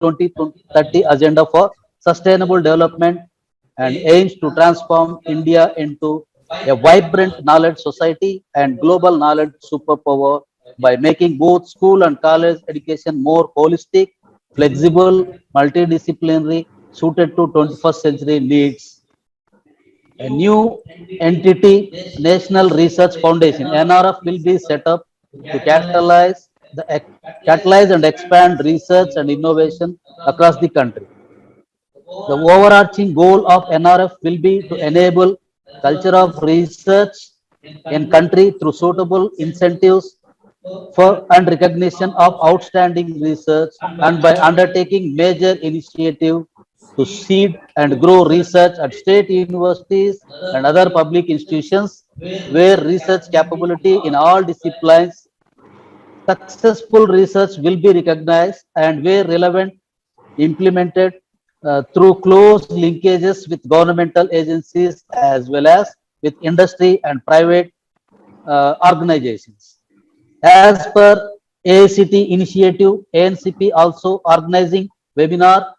2030 agenda for sustainable development and aims to transform India into a vibrant knowledge society and global knowledge superpower by making both school and college education more holistic, flexible, multidisciplinary, suited to 21st century needs. A new entity, National Research Foundation (NRF), will be set up to catalyze and expand research and innovation across the country. The overarching goal of NRF will be to enable culture of research in country through suitable incentives for and recognition of outstanding research and by undertaking major initiatives to seed and grow research at state universities and other public institutions where research capability in all disciplines. Successful research will be recognized and where relevant implemented through close linkages with governmental agencies as well as with industry and private organizations. As per AICT initiative, ANCP also organizing webinar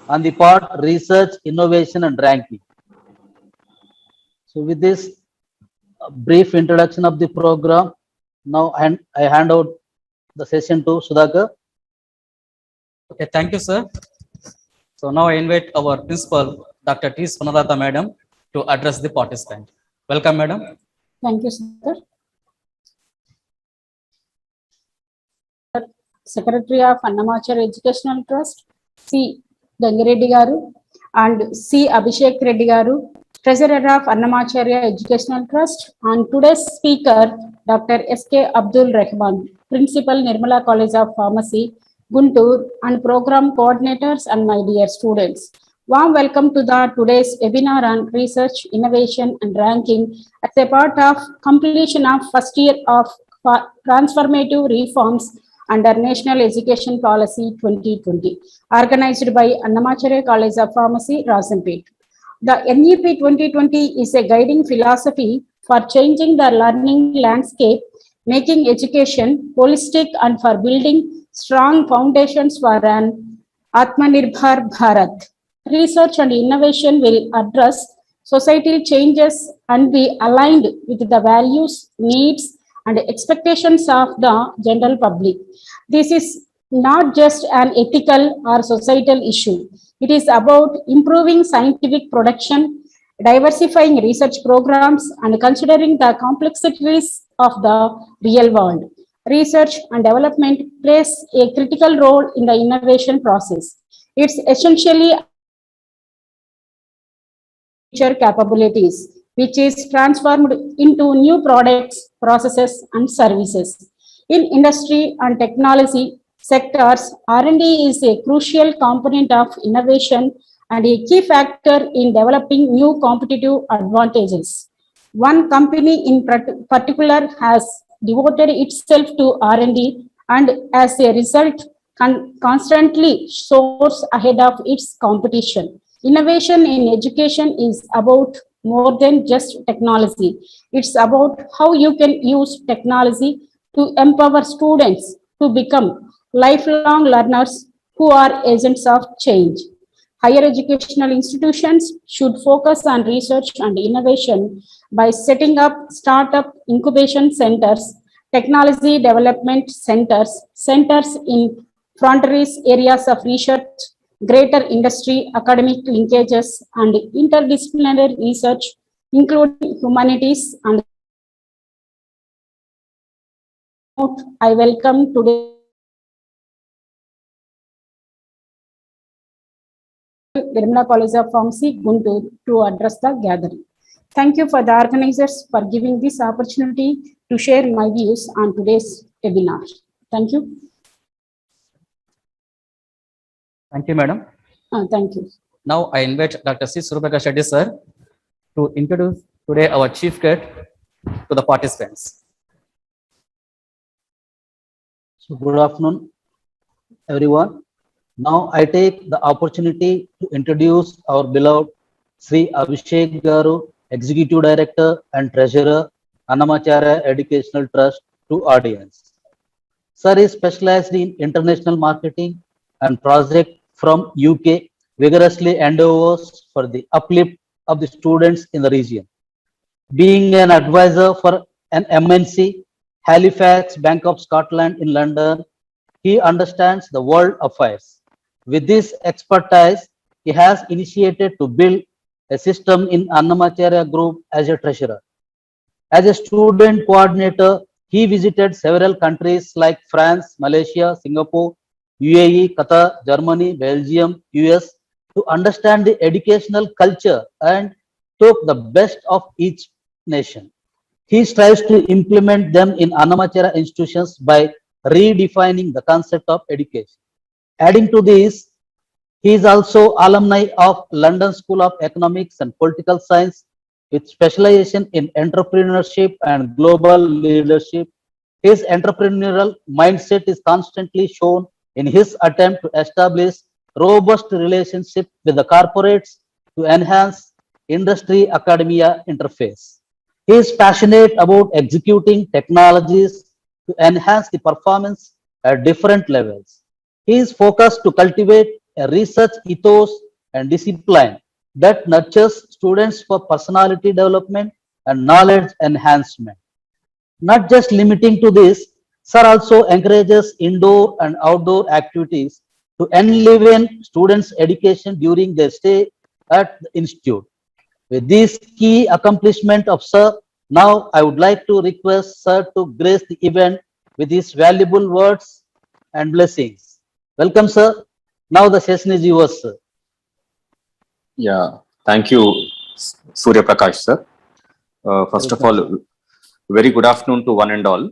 on the part research, innovation and ranking. So with this brief introduction of the program, now I hand out the session to Sudhakar. Okay, thank you, sir. So now I invite our principal, Dr. T. Swanalata Madam, to address the participant. Welcome, Madam. Thank you, sir. Secretary of Annamachar Educational Trust, C. Gangireddy Garu, and C. Abhishek Reddy Garu, Treasurer of Annamacharya Educational Trust, and today's speaker, Dr. S.K. Abdul Rahman, Principal, Nirmala College of Pharmacy, Guntur, and program coordinators and my dear students. Warm welcome to the today's webinar on research, innovation and ranking as a part of completion of first year of transformative reforms under National Education Policy 2020, organized by Annamacharya College of Pharmacy, Rajampet. The NEP 2020 is a guiding philosophy for changing the learning landscape, making education holistic and for building strong foundations for an Atmanirbhar Bharat. Research and innovation will address societal changes and be aligned with the values, needs, and expectations of the general public. This is not just an ethical or societal issue. It is about improving scientific production, diversifying research programs, and considering the complexities of the real world. Research and development plays a critical role in the innovation process. It's essentially future capabilities, which is transformed into new products, processes, and services. In industry and technology sectors, R&D is a crucial component of innovation and a key factor in developing new competitive advantages. One company in particular has devoted itself to R&D and as a result constantly soars ahead of its competition. Innovation in education is about more than just technology. It's about how you can use technology to empower students to become lifelong learners who are agents of change. Higher educational institutions should focus on research and innovation by setting up startup incubation centers, technology development centers, centers in frontier areas of research, greater industry academic linkages, and interdisciplinary research, including humanities and I welcome today Nirmala College of Pharmacy, Guntur, to address the gathering. Thank you for the organizers for giving this opportunity to share my views on today's webinar. Thank you. Thank you, Madam. Thank you. Now I invite Dr. C. Surabhakar Shetty, sir, to introduce today our chief guest to the participants. So good afternoon, everyone. Now I take the opportunity to introduce our beloved Sri Abhishek Garu, Executive Director and Treasurer, Annamacharya Educational Trust, to audience. Sir is specialized in international marketing and project from UK vigorously endeavors for the uplift of the students in the region. Being an advisor for an MNC, Halifax Bank of Scotland in London, he understands the world affairs. With this expertise, he has initiated to build a system in Annamacharya Group as a treasurer. As a student coordinator, he visited several countries like France, Malaysia, Singapore, UAE, Qatar, Germany, Belgium, US to understand the educational culture and took the best of each nation. He strives to implement them in Annamacharya institutions by redefining the concept of education. Adding to this, he is also alumni of London School of Economics and Political Science with specialization in entrepreneurship and global leadership. His entrepreneurial mindset is constantly shown in his attempt to establish robust relationship with the corporates to enhance industry academia interface. He is passionate about executing technologies to enhance the performance at different levels. He is focused to cultivate a research ethos and discipline that nurtures students for personality development and knowledge enhancement. Not just limiting to this, Sir also encourages indoor and outdoor activities to enliven students' education during their stay at the institute. With this key accomplishment of Sir, now I would like to request Sir to grace the event with his valuable words and blessings. Welcome, Sir. Now the session is yours, Sir. Yeah, thank you, Surya Prakash sir. First of all, very good afternoon to one and all.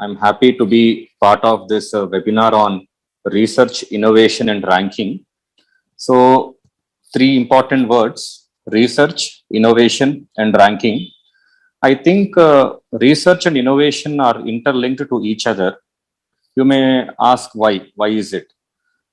I'm happy to be part of this webinar on research, innovation, and ranking. So, three important words: research, innovation, and ranking. I think research and innovation are interlinked to each other. You may ask why? Why is it?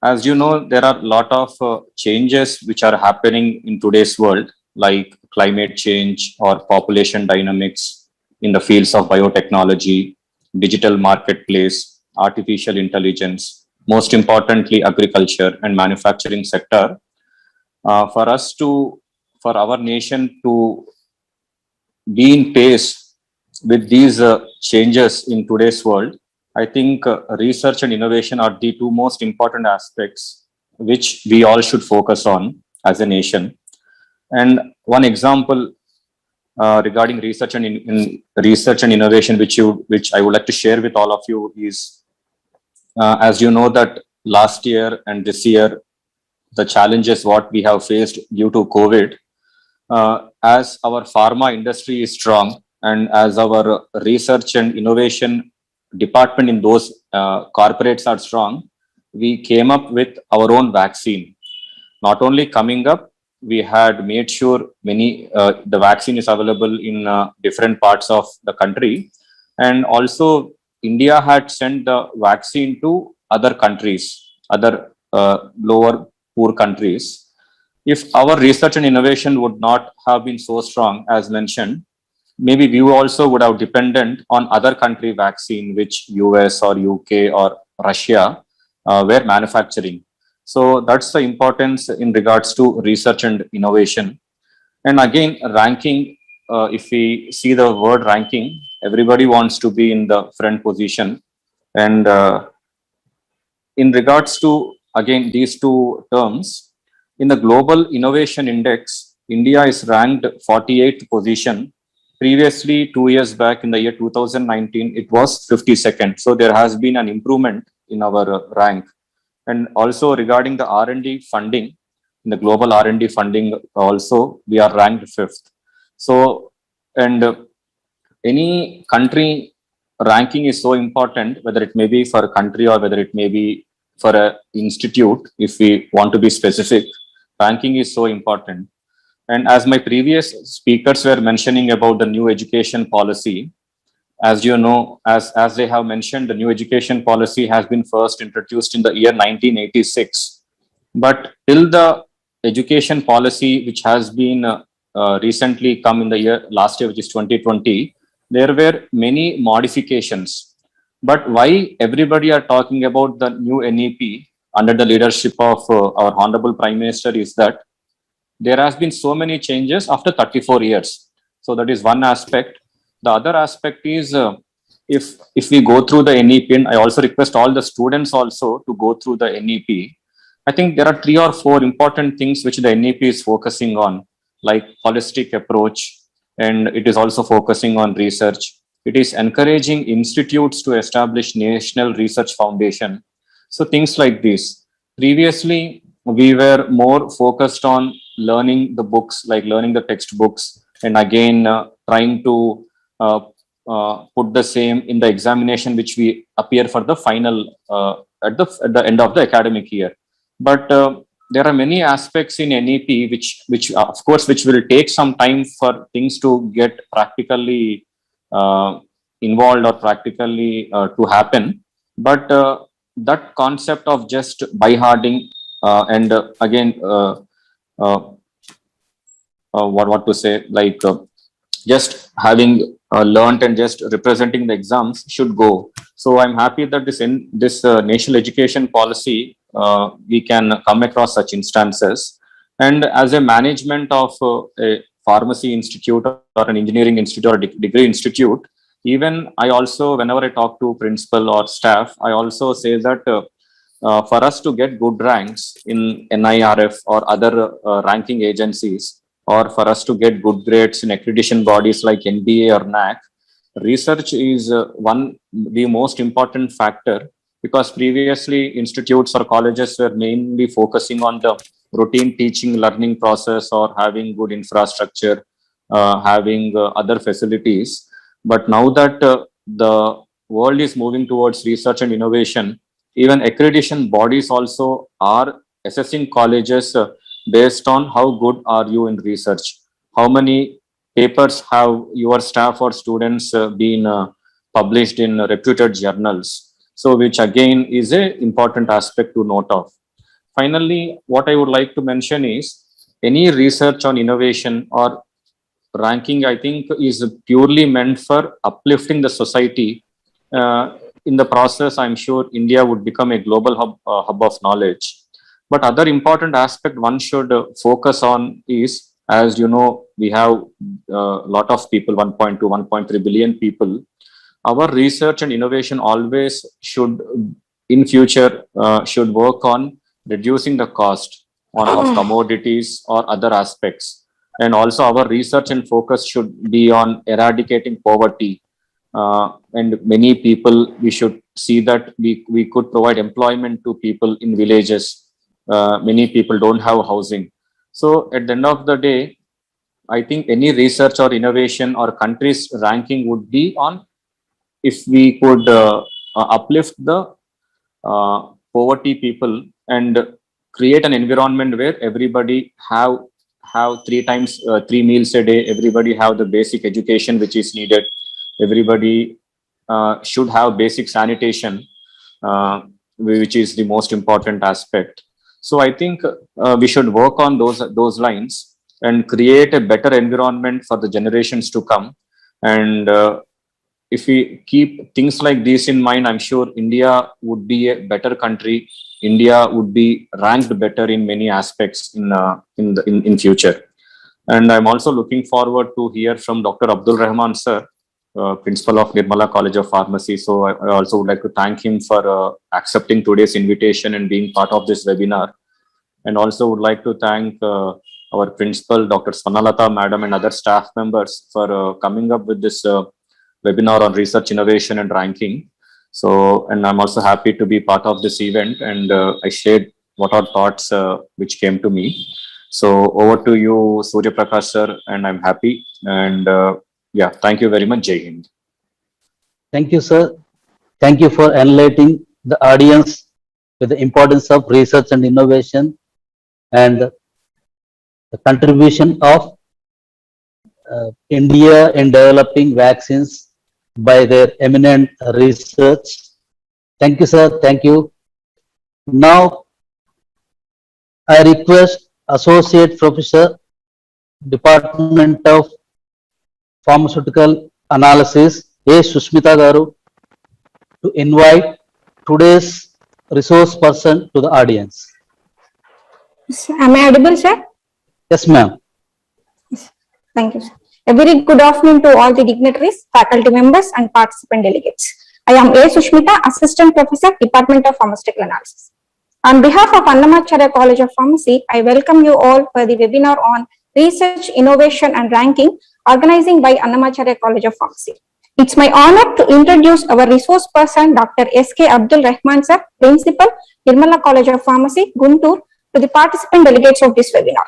As you know, there are a lot of changes which are happening in today's world, like climate change or population dynamics in the fields of biotechnology, digital marketplace, artificial intelligence, most importantly, agriculture and manufacturing sector. For our nation to be in pace with these changes in today's world, I think research and innovation are the two most important aspects which we all should focus on as a nation. And one example regarding research and research and innovation, which I would like to share with all of you, is as you know that last year and this year, the challenges what we have faced due to COVID, as our pharma industry is strong and as our research and innovation department in those corporates are strong, we came up with our own vaccine. Not only coming up, we had made sure the vaccine is available in different parts of the country, and also India had sent the vaccine to other countries, other lower poor countries. If our research and innovation would not have been so strong as mentioned, maybe we also would have dependent on other country vaccine, which US or UK or Russia were manufacturing. So that's the importance in regards to research and innovation. And again, ranking, if we see the word ranking, everybody wants to be in the front position. And in regards to, again, these two terms, in the Global Innovation Index, India is ranked 48th position. Previously, 2 years back in the year 2019, it was 52nd. So there has been an improvement in our rank. And also regarding the R&D funding, in the global R&D funding also, we are ranked 5th. So, and any country ranking is so important, whether it may be for a country or whether it may be for an institute, if we want to be specific, ranking is so important. And as my previous speakers were mentioning about the new education policy, as you know, as they have mentioned, the new education policy has been first introduced in the year 1986. But till the education policy, which has been recently come in the year last year, which is 2020, there were many modifications. But why everybody are talking about the new NEP? under the leadership of our Honorable Prime Minister is that there has been so many changes after 34 years. So that is one aspect. The other aspect is if we go through the NEP, and I also request all the students also to go through the NEP. I think there are 3 or 4 important things which the NEP is focusing on, like holistic approach, and it is also focusing on research. It is encouraging institutes to establish national research foundation. So things like this. Previously, we were more focused on learning the books, like learning the textbooks, and again trying to put the same in the examination which we appear for the final at the end of the academic year. But there are many aspects in NEP which of course which will take some time for things to get practically involved or practically to happen. But that concept of just by-harding and again what to say, like just having learnt and just representing the exams should go. So I'm happy that this national education policy we can come across such instances. And as a management of a pharmacy institute or an engineering institute or a degree institute, even I also, whenever I talk to principal or staff, I also say that for us to get good ranks in NIRF or other ranking agencies, or for us to get good grades in accreditation bodies like NBA or NAC, research is the most important factor, because previously institutes or colleges were mainly focusing on the routine teaching learning process or having good infrastructure, having other facilities. But now that the world is moving towards research and innovation, even accreditation bodies also are assessing colleges based on how good are you in research, how many papers have your staff or students been published in reputed journals. So which again is an important aspect to note of. Finally, what I would like to mention is any research on innovation or ranking, I think, is purely meant for uplifting the society. In the process, I'm sure India would become a global hub of knowledge. But other important aspect one should focus on is, as you know, we have a lot of people, 1.2, 1.3 billion people. Our research and innovation always should, in future, should work on reducing the cost of commodities or other aspects. And also our research and focus should be on eradicating poverty. And many people, we should see that we could provide employment to people in villages. Many people don't have housing. So at the end of the day, I think any research or innovation or country's ranking would be on if we could uplift the poverty people and create an environment where everybody have 3 meals a day, everybody have the basic education which is needed, everybody should have basic sanitation, which is the most important aspect. So I think we should work on those lines and create a better environment for the generations to come. And if we keep things like this in mind, I'm sure India would be a better country. India would be ranked better in many aspects in future. And I'm also looking forward to hear from Dr. Abdul Rahman sir, principal of Nirmala College of Pharmacy. So I also would like to thank him for accepting today's invitation and being part of this webinar. And also would like to thank our principal, Dr. Swarnalata madam, and other staff members for coming up with this webinar on research, innovation and ranking. So, and I'm also happy to be part of this event, and I shared what are thoughts which came to me. So over to you, Surya Prakash sir, and I'm happy. And yeah, thank you very much. Jai Hind. Thank you, sir. Thank you for enlightening the audience with the importance of research and innovation and the contribution of India in developing vaccines by their eminent research. Thank you, sir. Thank you. Now, I request Associate Professor, Department of Pharmaceutical Analysis, A. Sushmita Garu, to invite today's resource person to the audience. Am I audible, sir? Yes, ma'am. Thank you, sir. A very good afternoon to all the dignitaries, faculty members, and participant delegates. I am A. Sushmita, Assistant Professor, Department of Pharmaceutical Analysis. On behalf of Annamacharya College of Pharmacy, I welcome you all for the webinar on Research, Innovation, and Ranking, organizing by Annamacharya College of Pharmacy. It's my honor to introduce our resource person, Dr. S.K. Abdul Rahman, sir, Principal, Nirmala College of Pharmacy, Guntur, to the participant delegates of this webinar.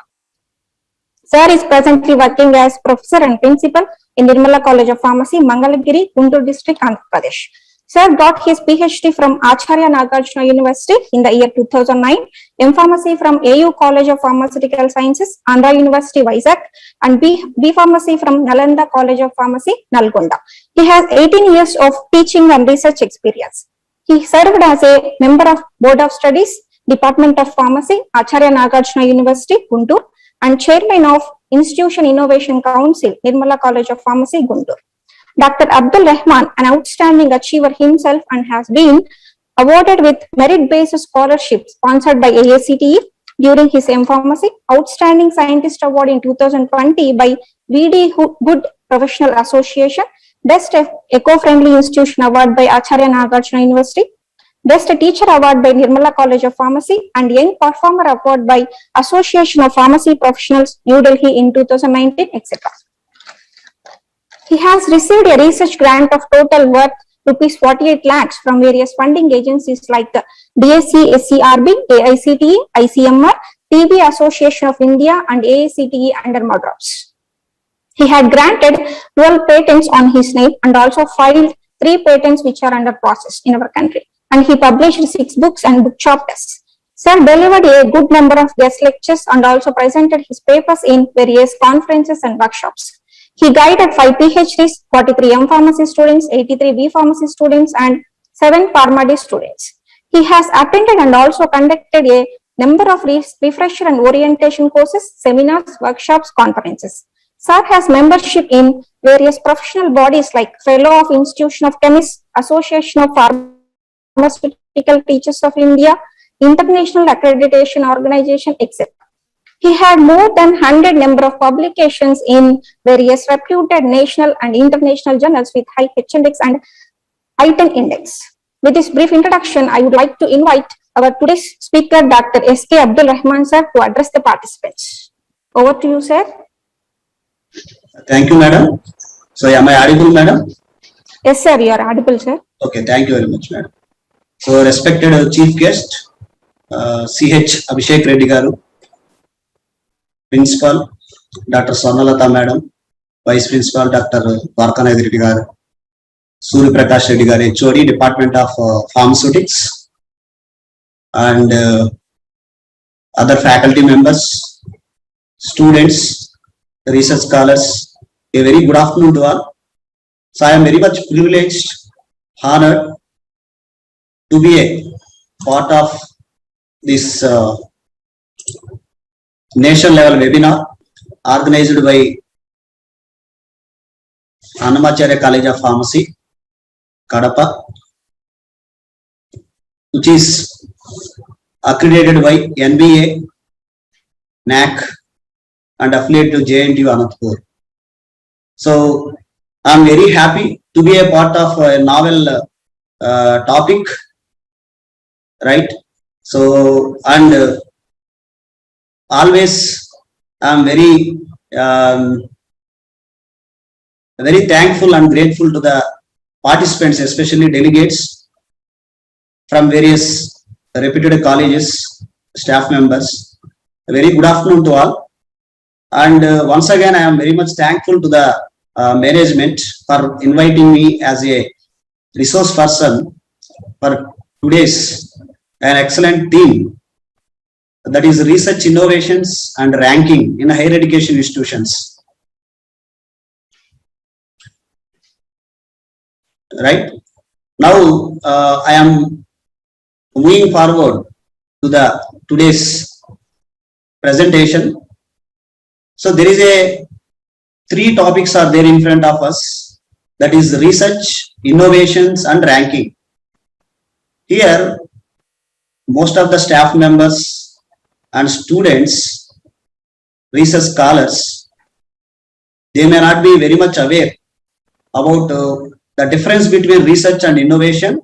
Sir is presently working as Professor and Principal in Nirmala College of Pharmacy, Mangalagiri, Guntur District, Andhra Pradesh. Sir got his PhD from Acharya Nagarjuna University in the year 2009, M.Pharmacy from AU College of Pharmaceutical Sciences, Andhra University, Vizag, and B Pharmacy from Nalanda College of Pharmacy, Nalgonda. He has 18 years of teaching and research experience. He served as a member of Board of Studies, Department of Pharmacy, Acharya Nagarjuna University, Guntur, and Chairman of Institution Innovation Council, Nirmala College of Pharmacy, Guntur. Dr. Abdul Rahman, an outstanding achiever himself, and has been awarded with merit-based scholarship sponsored by AACTE during his M.Pharmacy, Outstanding Scientist Award in 2020 by VD Good Professional Association, Best Eco-Friendly Institution Award by Acharya Nagarjuna University, Best Teacher Award by Nirmala College of Pharmacy, and Young Performer Award by Association of Pharmacy Professionals, New Delhi in 2019, etc. He has received a research grant of total worth rupees 48 lakhs from various funding agencies like the DSC, SCRB, AICTE, ICMR, TB Association of India, and AACTE under Madras. He had granted 12 patents on his name and also filed 3 patents which are under process in our country. And he published 6 books and book chapters. Sir delivered a good number of guest lectures and also presented his papers in various conferences and workshops. He guided 5 PhDs, 43 M.Pharmacy students, 83 B.Pharmacy students, and 7 PharmD students. He has attended and also conducted a number of refresher and orientation courses, seminars, workshops, conferences. Sir has membership in various professional bodies like Fellow of Institution of Chemists, Association of Pharmaceutical Teachers of India, International Accreditation Organization, etc. He had more than 100 number of publications in various reputed national and international journals with high H-index and I-10 index. With this brief introduction, I would like to invite our today's speaker, Dr. S.K. Abdul Rahman, sir, to address the participants. Over to you, sir. Thank you, madam. So, am I audible, madam? Yes, sir, you are audible, sir. Okay, thank you very much, madam. So, respected chief guest, C.H. Abhishek Reddy Garu, Principal, Dr. Swarnalata Madam, Vice Principal, Dr. Dwarkanayudu Reddy Garu, Surya Prakash Reddy Garu, HOD, Department of Pharmaceutics, and other faculty members, students, research scholars, a very good afternoon to all. So I am very much privileged, honored to be a part of this nation level webinar organized by Annamacharya College of Pharmacy, Kadapa, which is accredited by NBA, NAC, and affiliate to JNTU Anantapur. So I am very happy to be a part of a novel topic, right? So, and always I am very thankful and grateful to the participants, especially delegates from various reputed colleges, staff members. A very good afternoon to all. And once again, I am very much thankful to the management for inviting me as a resource person for today's an excellent theme, that is research, innovations, and ranking in higher education institutions. Right now, I am moving forward to the today's presentation. So there is 3 topics are there in front of us, that is research, innovations, and ranking. Here, most of the staff members and students, research scholars, they may not be very much aware about the difference between research and innovation.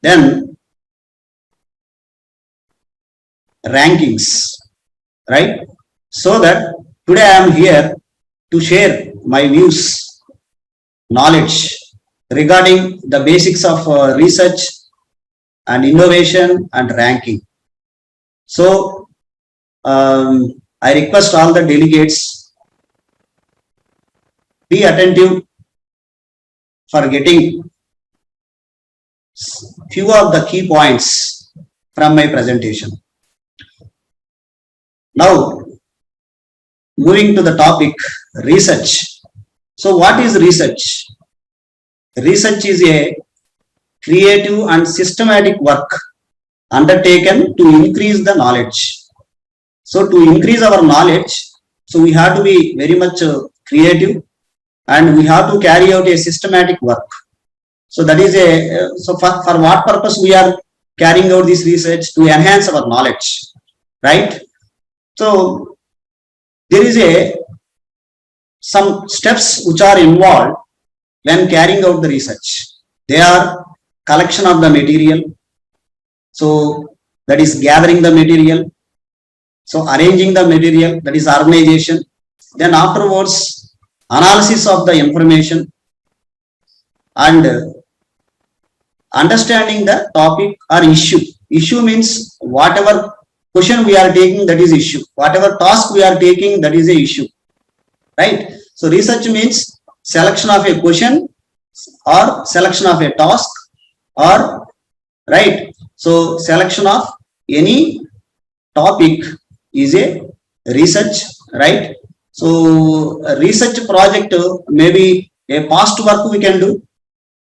Then rankings, right? So that today I am here to share my views, knowledge regarding the basics of research and innovation and ranking. So I request all the delegates, be attentive for getting few of the key points from my presentation. Now, moving to the topic, research. So what is research? Research is a creative and systematic work undertaken to increase the knowledge. So to increase our knowledge, so we have to be very much creative, and we have to carry out a systematic work. So that is for what purpose we are carrying out this research? To enhance our knowledge, right? So there is some steps which are involved when carrying out the research. They are collection of the material, so that is gathering the material, so arranging the material, that is organization, then afterwards analysis of the information, and understanding the topic or issue. Issue means whatever question we are taking, that is issue. Whatever task we are taking, that is a issue, right? So research means selection of a question or selection of a task, or right. So selection of any topic is a research, right? So a research project may be a past work we can do.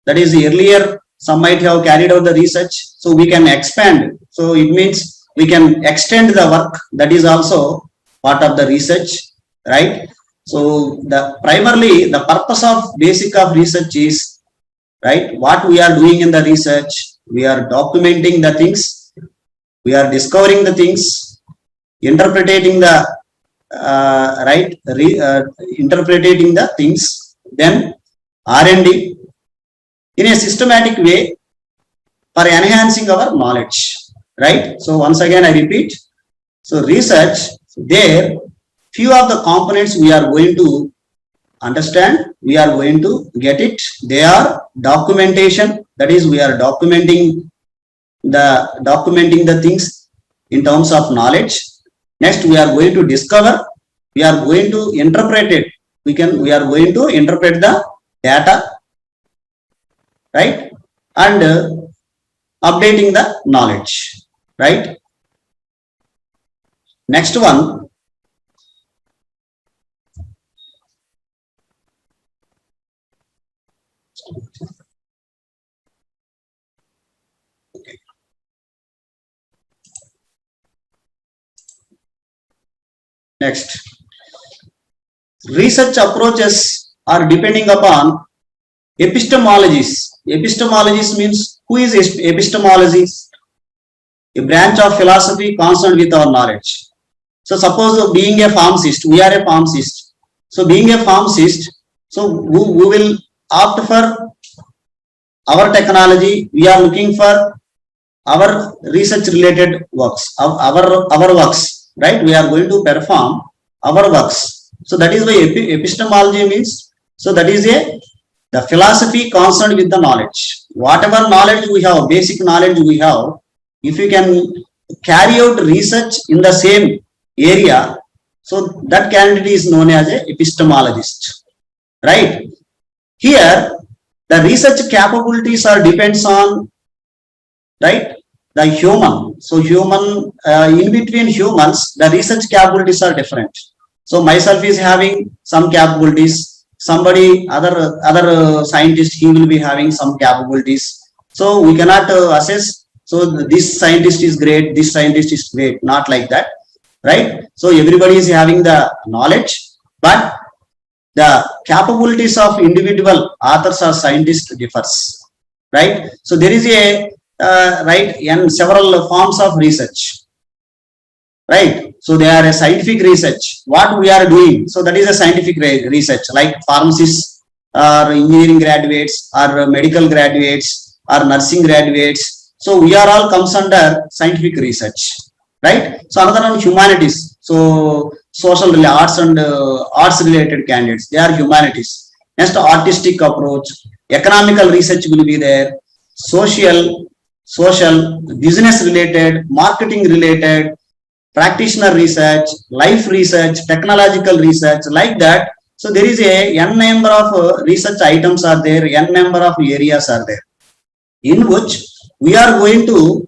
That is earlier some might have carried out the research, so we can expand. So it means we can extend the work. That is also part of the research, right? So the primarily the purpose of basic of research is, right, what we are doing in the research. We are documenting the things, we are discovering the things, interpreting the interpreting the things, then R&D in a systematic way for enhancing our knowledge, right? So once again I repeat, so research, there few of the components we are going to understand, we are going to get it. They are documentation, that is we are documenting the things in terms of knowledge. Next we are going to discover, we are going to interpret it, we are going to interpret the data, right, and updating the knowledge, right? Next one, next, research approaches are depending upon epistemologies. Epistemologies means, who is epistemologies? A branch of philosophy concerned with our knowledge. So suppose being a pharmacist, we are a pharmacist. So being a pharmacist, so we will opt for our technology. We are looking for our research related works, our works, right? We are going to perform our works. So that is why epistemology means, so that is the philosophy concerned with the knowledge. Whatever knowledge we have, basic knowledge we have, if you can carry out research in the same area, so that candidate is known as a epistemologist, right? Here the research capabilities are depends on, right, the human. So human, in between humans, the research capabilities are different. So myself is having some capabilities, somebody other scientist, he will be having some capabilities. So we cannot assess, so this scientist is great, this scientist is great, not like that, right? So everybody is having the knowledge, but the capabilities of individual authors or scientists differs, right? So there is a right, and several forms of research, right? So they are a scientific research. What we are doing, so that is a scientific research, like pharmacists or engineering graduates or medical graduates or nursing graduates. So we are all comes under scientific research, right? So another one, humanities. So social arts and arts related candidates, they are humanities. Next, artistic approach, economical research will be there, social, business related, marketing related, practitioner research, life research, technological research, like that. So there is a n number of research items are there, n number of areas are there, in which we are going to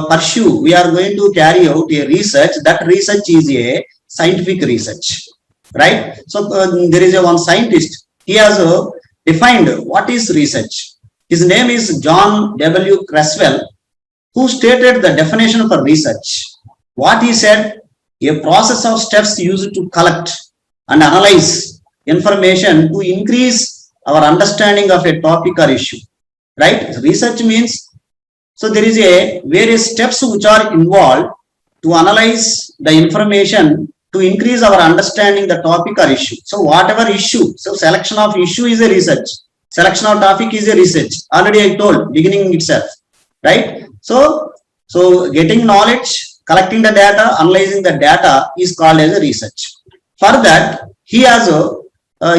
pursue, we are going to carry out a research. That research is a scientific research, right? So there is a one scientist, he has defined what is research. His name is John W. Creswell, who stated the definition for research. What he said, a process of steps used to collect and analyze information to increase our understanding of a topic or issue, right? Research means, so there is a various steps which are involved to analyze the information to increase our understanding the topic or issue. So whatever issue, so selection of issue is a research, selection of topic is a research. Already I told beginning itself, right? So getting knowledge, collecting the data, analyzing the data is called as a research. For that, he has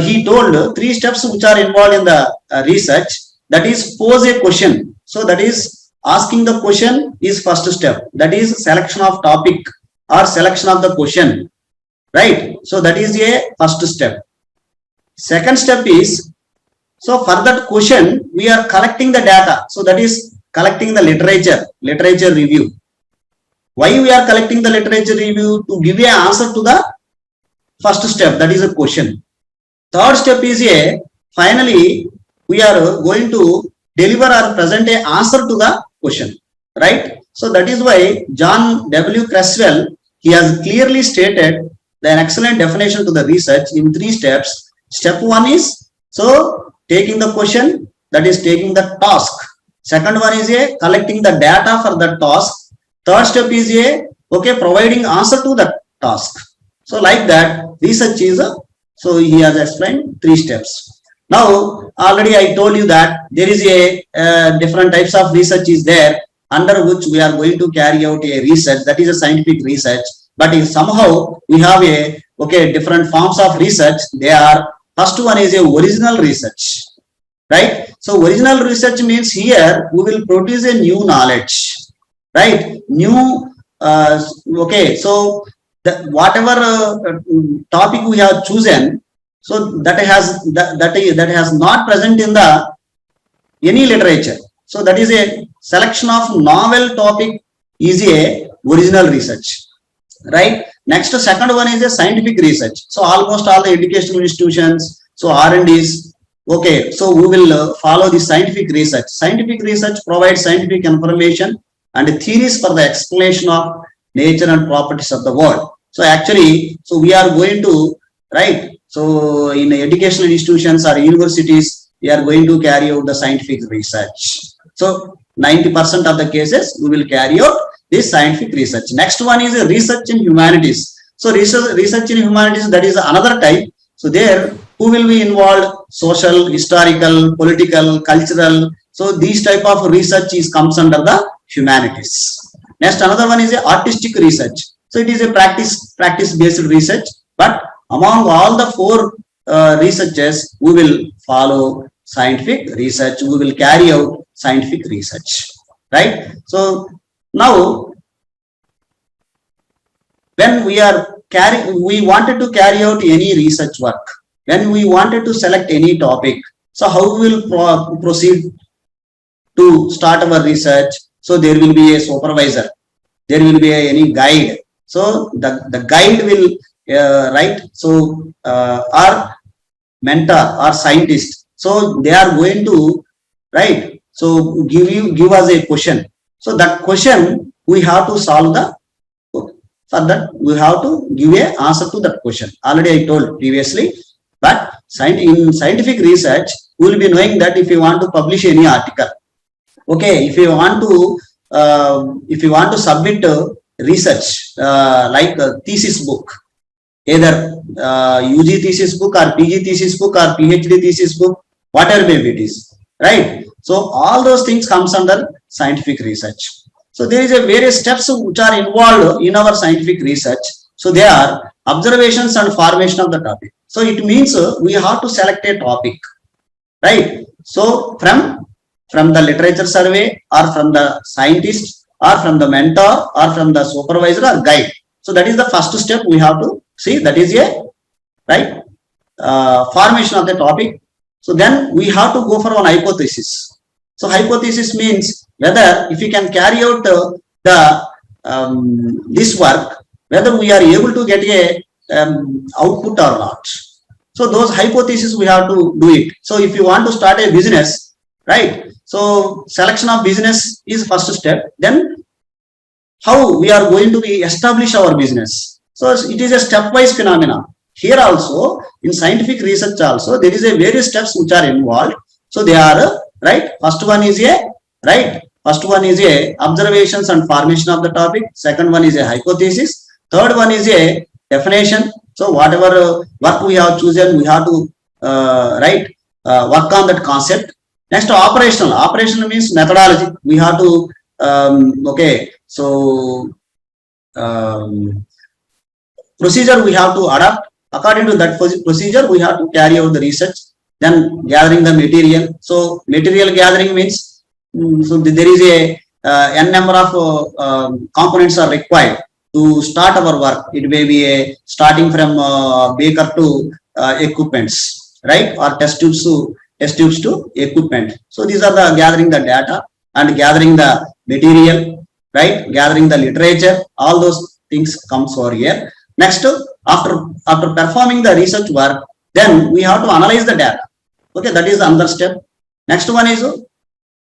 he told 3 steps which are involved in the research. That is, pose a question. So that is, asking the question is first step. That is selection of topic or selection of the question, right? So that is a first step. Second step is, so for that question, we are collecting the data. So that is collecting the literature review. Why we are collecting the literature review? To give an answer to the first step, that is a question. Third step is finally we are going to deliver or present an answer to the question, right? So that is why John W. Creswell, he has clearly stated an excellent definition to the research in 3 steps. Step 1 is, so taking the question, that is taking the task. Second one is collecting the data for the task. Third step is providing answer to the task. So like that, research is so he has explained 3 steps. Now, already I told you that there is a different types of research is there, under which we are going to carry out a research, that is a scientific research. But if somehow we have a different forms of research, they are, first one is a original research, right? So original research means here we will produce a new knowledge, right? New so whatever topic we have chosen, so that has not present in the any literature. So that is a selection of novel topic is a original research, right? Next, second one is a scientific research. So almost all the educational institutions, so R&Ds, so we will follow the scientific research. Scientific research provides scientific information and theories for the explanation of nature and properties of the world. So actually, so we are going to, right? So in educational institutions or universities, we are going to carry out the scientific research. So 90% of the cases, we will carry out this scientific research. Next one is a research in humanities. So research in humanities, that is another type. So there, who will be involved? Social, historical, political, cultural. So these type of research comes under the humanities. Next, another one is a artistic research. So it is a practice-based research. But among all the 4 researches, we will follow scientific research. We will carry out scientific research, right? So now, when we wanted to carry out any research work, when we wanted to select any topic, so how we will proceed to start our research? So there will be a supervisor, there will be any guide. So the guide will right. So our mentor or scientist, so they are going to, right, so give us a question. So that question we have to solve for that we have to give an answer to that question. Already I told previously, but in scientific research, we will be knowing that if you want to publish any article, Okay, if you want to submit research like a thesis book, either UG thesis book or PG thesis book or PhD thesis book, whatever maybe it is, right? So all those things comes under scientific research. So there is a various steps which are involved in our scientific research. So they are observations and formation of the topic. So it means we have to select a topic, right? So from the literature survey or from the scientist or from the mentor or from the supervisor or guide. So that is the first step we have to see. That is a right formation of the topic. So then we have to go for one hypothesis. So hypothesis means whether if we can carry out this work, whether we are able to get a output or not. So those hypotheses we have to do it. So if you want to start a business, right? So selection of business is first step. Then how we are going to be establish our business. So it is a stepwise phenomenon. Here also in scientific research also there is a various steps which are involved. So they are right. First one is a right. First one is a observations and formation of the topic. Second one is a hypothesis. Third one is a definition. So whatever work we have chosen, we have to work on that concept. Next, operational. Operational means methodology. We have to procedure we have to adapt. According to that procedure, we have to carry out the research. Then gathering the material. So material gathering means so there is a n number of components are required to start our work. It may be a starting from beaker to equipments, right? Or test tubes to equipment. So these are the gathering the data and gathering the material, right? Gathering the literature. All those things comes over here. Next, after performing the research work, then we have to analyze the data. Okay, that is another step. Next one is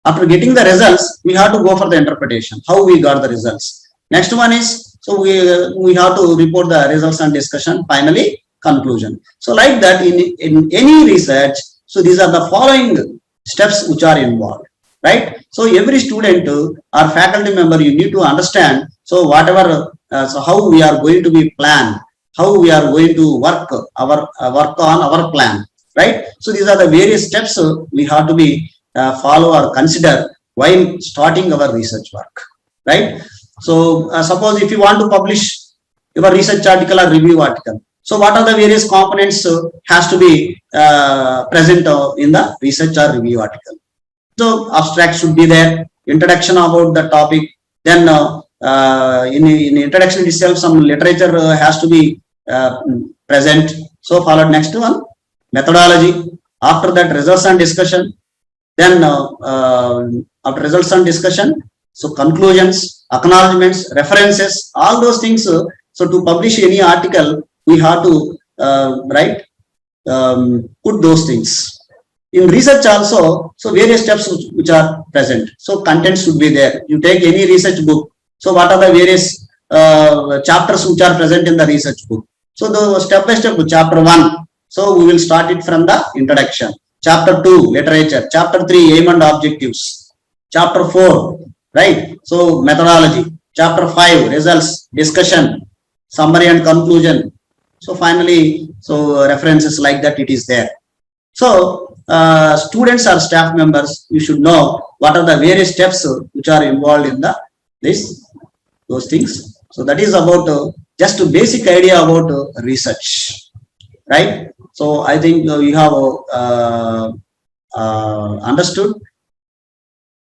after getting the results, we have to go for the interpretation. How we got the results. Next one is so we have to report the results and discussion. Finally, conclusion. So like that in any research. So these are the following steps which are involved, right? So every student or faculty member, you need to understand. So whatever, so how we are going to be planned, how we are going to work on our plan, right? So these are the various steps we have to be follow or consider while starting our research work, right? So suppose if you want to publish your research article or review article. So what are the various components has to be present in the research or review article. So abstract should be there, introduction about the topic. Then in introduction itself, some literature has to be present. So followed next one, methodology. After that, results and discussion. Then after results and discussion, so conclusions, acknowledgements, references, all those things. So to publish any article, we have to put those things. In research also, so various steps which are present. So content should be there. You take any research book. So what are the various chapters which are present in the research book? So the step by step, chapter 1. So we will start it from the introduction. Chapter 2, literature. Chapter 3, aim and objectives. Chapter 4, right? So methodology. Chapter 5, results, discussion, summary and conclusion. So finally, so references like that it is there. So students or staff members, you should know what are the various steps which are involved in those things. So that is about just a basic idea about research, right? So I think you have understood.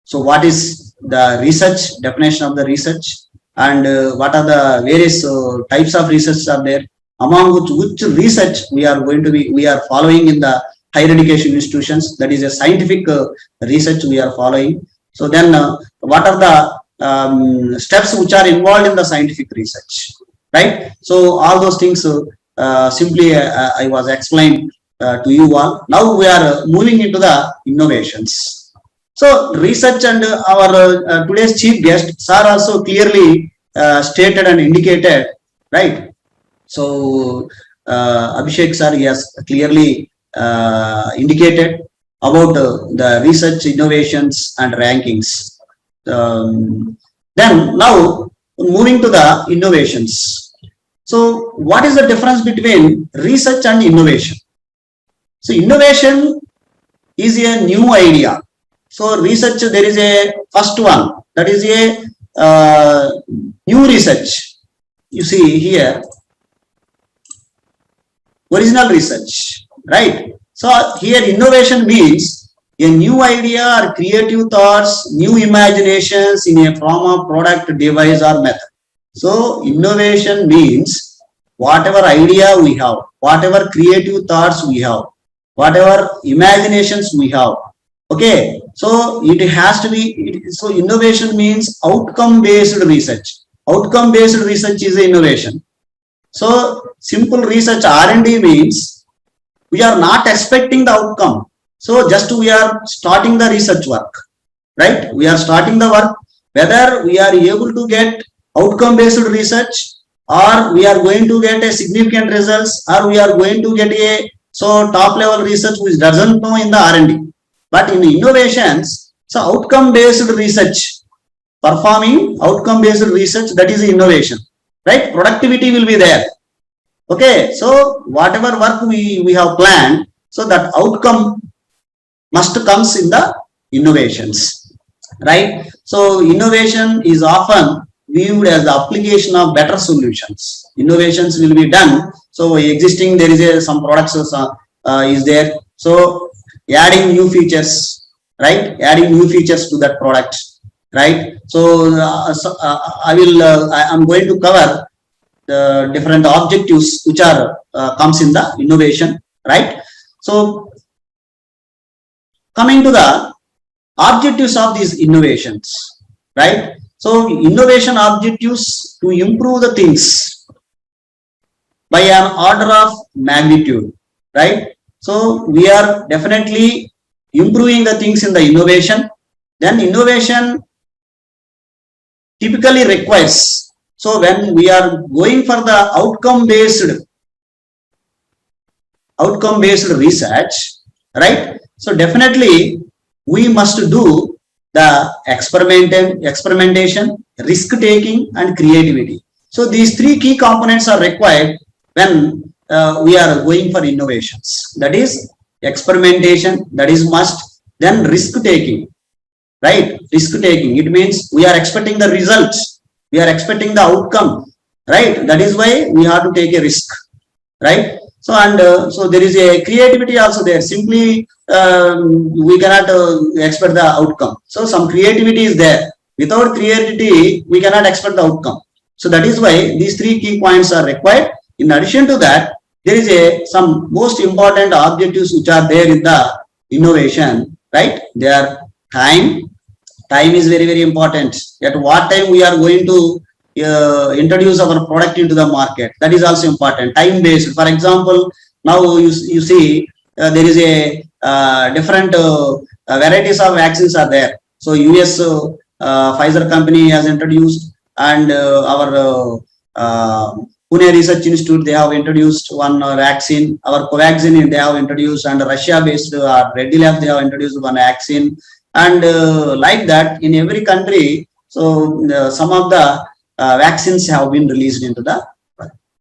So what is the research, definition of the research, and what are the various types of research are there, among which research we are following in the higher education institutions. That is a scientific research we are following. So then what are the steps which are involved in the scientific research, right? So all those things simply I was explained to you all. Now we are moving into the innovations. So research and our today's chief guest sir also clearly stated and indicated, right? So Abhishek sir, he has clearly indicated about the research, innovations and rankings. Then now moving to the innovations. So what is the difference between research and innovation? So innovation is a new idea. So research, there is a first one, that is a new research. You see here, original research, right? So here innovation means a new idea or creative thoughts, new imaginations in a form of product, device or method. So innovation means whatever idea we have, whatever creative thoughts we have, whatever imaginations we have. Okay, so it has to be, so innovation means outcome based research. Outcome based research is innovation. So simple research R&D means we are not expecting the outcome. So just we are starting the research work, right? We are starting the work, whether we are able to get outcome based research or we are going to get a significant results or we are going to get a top level research which doesn't know in the R&D. But in innovations, so outcome based research, performing outcome based research, that is innovation, right? Productivity will be there. Okay, so whatever work we have planned, so that outcome must comes in the innovations, right? So innovation is often viewed as the application of better solutions. Innovations will be done. So existing, there is some products is there. So adding new features, right? Adding new features to that product, right? So, I'm going to cover the different objectives which are comes in the innovation, right? So coming to the objectives of these innovations, right? So innovation objectives to improve the things by an order of magnitude, right? So we are definitely improving the things in the innovation. Then innovation typically requires, so when we are going for the outcome based research, right? So definitely we must do the experimentation, risk taking and creativity. So these three key components are required when we are going for innovations. That is experimentation, that is must. Then risk taking, right? Risk taking, it means we are expecting the results, we are expecting the outcome, right? That is why we have to take a risk, right? So and so there is a creativity also there. Simply we cannot expect the outcome. So some creativity is there. Without creativity, we cannot expect the outcome. So that is why these three key points are required. In addition to that, there is some most important objectives which are there in the innovation, right? They are time. Time is very, very important. At what time we are going to introduce our product into the market, that is also important. Time based. For example, now you see there is a different varieties of vaccines are there. So US Pfizer company has introduced, and our Pune Research Institute, they have introduced one vaccine. Our Covaxin they have introduced, and Russia based Reddy Lab, they have introduced one vaccine, and like that in every country. So some of the vaccines have been released into the,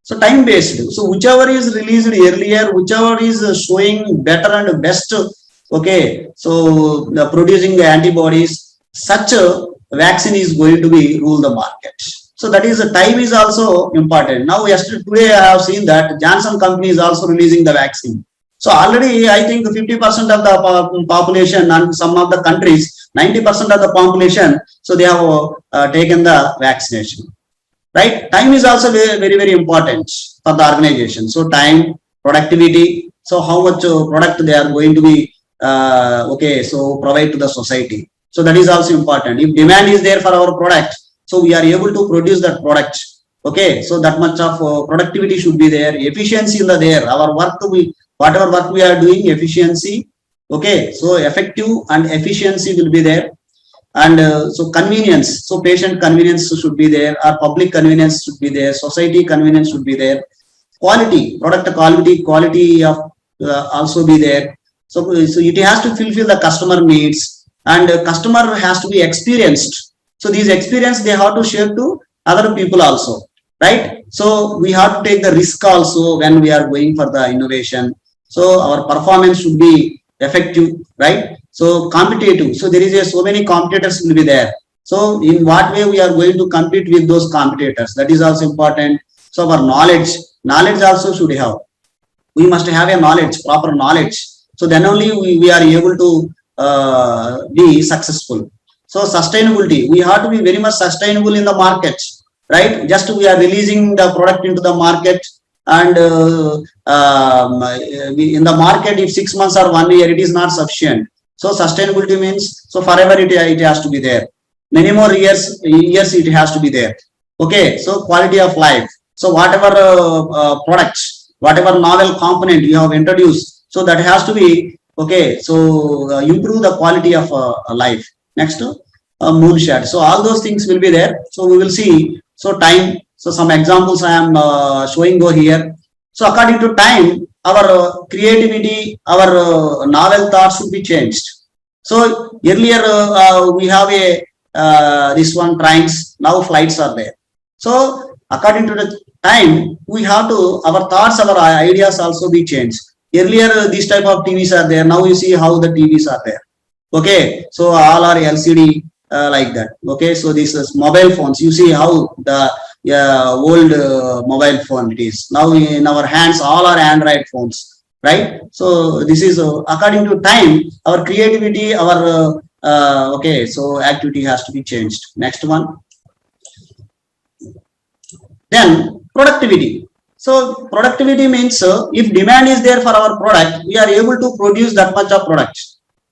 so time based. So whichever is released earlier, whichever is showing better and best, okay, so the producing the antibodies, such a vaccine is going to be rule the market. So that is the time is also important. Now today I have seen that Johnson company is also releasing the vaccine. So already I think 50% of the population and some of the countries, 90% of the population, so they have taken the vaccination, right? Time is also very, very, very important for the organization. So time, productivity, so how much product they are going to be, okay, so provide to the society. So that is also important. If demand is there for our product, so we are able to produce that product. Okay, so that much of productivity should be there. Efficiency in the there. Our work, whatever work we are doing, efficiency. Okay, so effective and efficiency will be there. And so convenience, so patient convenience should be there, or public convenience should be there, society convenience should be there. Quality, product quality of also be there. So it has to fulfill the customer needs, and customer has to be experienced. So these experience they have to share to other people also, right? So we have to take the risk also when we are going for the innovation. So our performance should be effective, right? So competitive. So there is so many competitors will be there. So in what way we are going to compete with those competitors? That is also important. So our knowledge also should have. We must have a knowledge, proper knowledge. So then only we are able to be successful. So sustainability, we have to be very much sustainable in the market, right? Just we are releasing the product into the market, and in the market, if 6 months or 1 year, it is not sufficient. So sustainability means, so forever it has to be there. Many more years it has to be there. Okay, so quality of life. So whatever products, whatever novel component you have introduced, so that has to be okay. So improve the quality of life. Next, moonshot. So all those things will be there. So we will see. So time. So some examples I am showing over here. So according to time, our creativity, our novel thoughts should be changed. So earlier we have a this one trains, now flights are there. So according to the time, we have to, our thoughts, our ideas also be changed. Earlier these type of TVs are there, now you see how the TVs are there. Okay, so all are LCD like that. Okay, so this is mobile phones, you see how the old mobile phone it is. Now in our hands all are Android phones, right? So this is according to time, our creativity, our okay, so activity has to be changed. Next one. Then productivity. So productivity means if demand is there for our product, we are able to produce that much of product,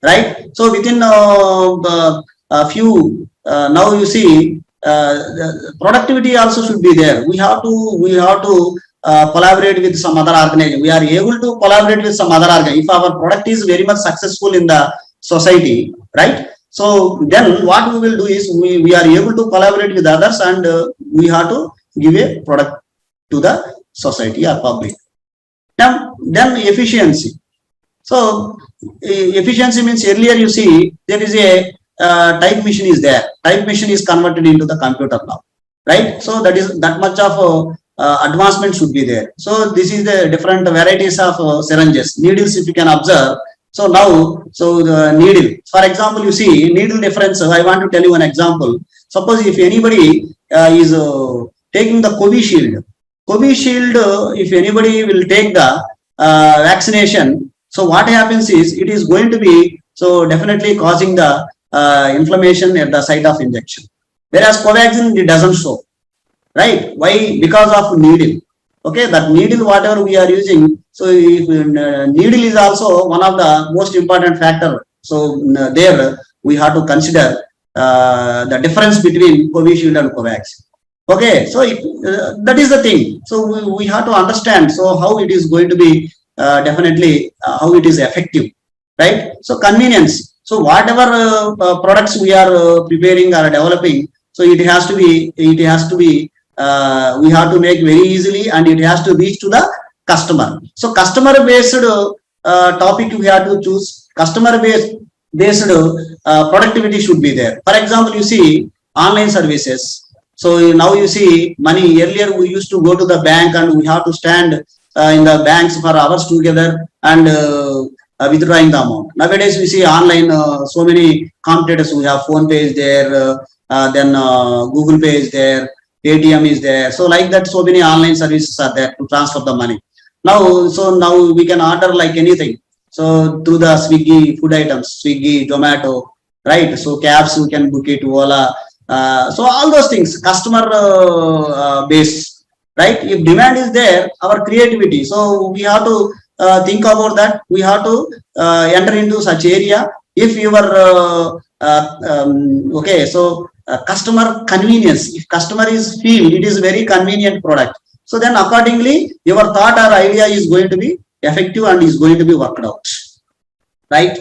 right? So within a few now you see the productivity also should be there. We have to collaborate with some other organization. We are able to collaborate with some other organization if our product is very much successful in the society, right? So then what we will do is we are able to collaborate with others, and we have to give a product to the society or public. Then efficiency. So efficiency means earlier you see there is a type machine is there. Type machine is converted into the computer now, right? So that much of advancement should be there. So this is the different varieties of syringes, needles. If you can observe, so now, so the needle, for example, you see needle difference. I want to tell you an example. Suppose if anybody is taking the Covishield, if anybody will take the vaccination, so what happens is it is going to be so definitely causing the inflammation at the site of injection. Whereas Covaxin, it doesn't show, right? Why? Because of needle. Okay, that needle whatever we are using, so if, needle is also one of the most important factor. So there we have to consider the difference between Covishield and Covaxin. Okay, so that is the thing. So we have to understand so how it is going to be definitely how it is effective, right? So convenience. So whatever products we are preparing or developing, so it has to be we have to make very easily, and it has to reach to the customer. So customer based topic we have to choose. Customer based productivity should be there. For example, you see online services. So now you see money. Earlier we used to go to the bank and we have to stand in the banks for hours together and withdrawing the amount. Nowadays we see online so many competitors. We have PhonePe is there, then Google Pay is there, ATM is there. So like that, so many online services are there to transfer the money. Now, so now we can order like anything. So through the Swiggy food items, Swiggy, Zomato, right? So cabs we can book it, Ola. So all those things, customer base, right? If demand is there, our creativity. So we have to think about that. We have to enter into such area. If you are okay, so customer convenience. If customer is feel it is very convenient product, so then accordingly your thought or idea is going to be effective and is going to be worked out, right?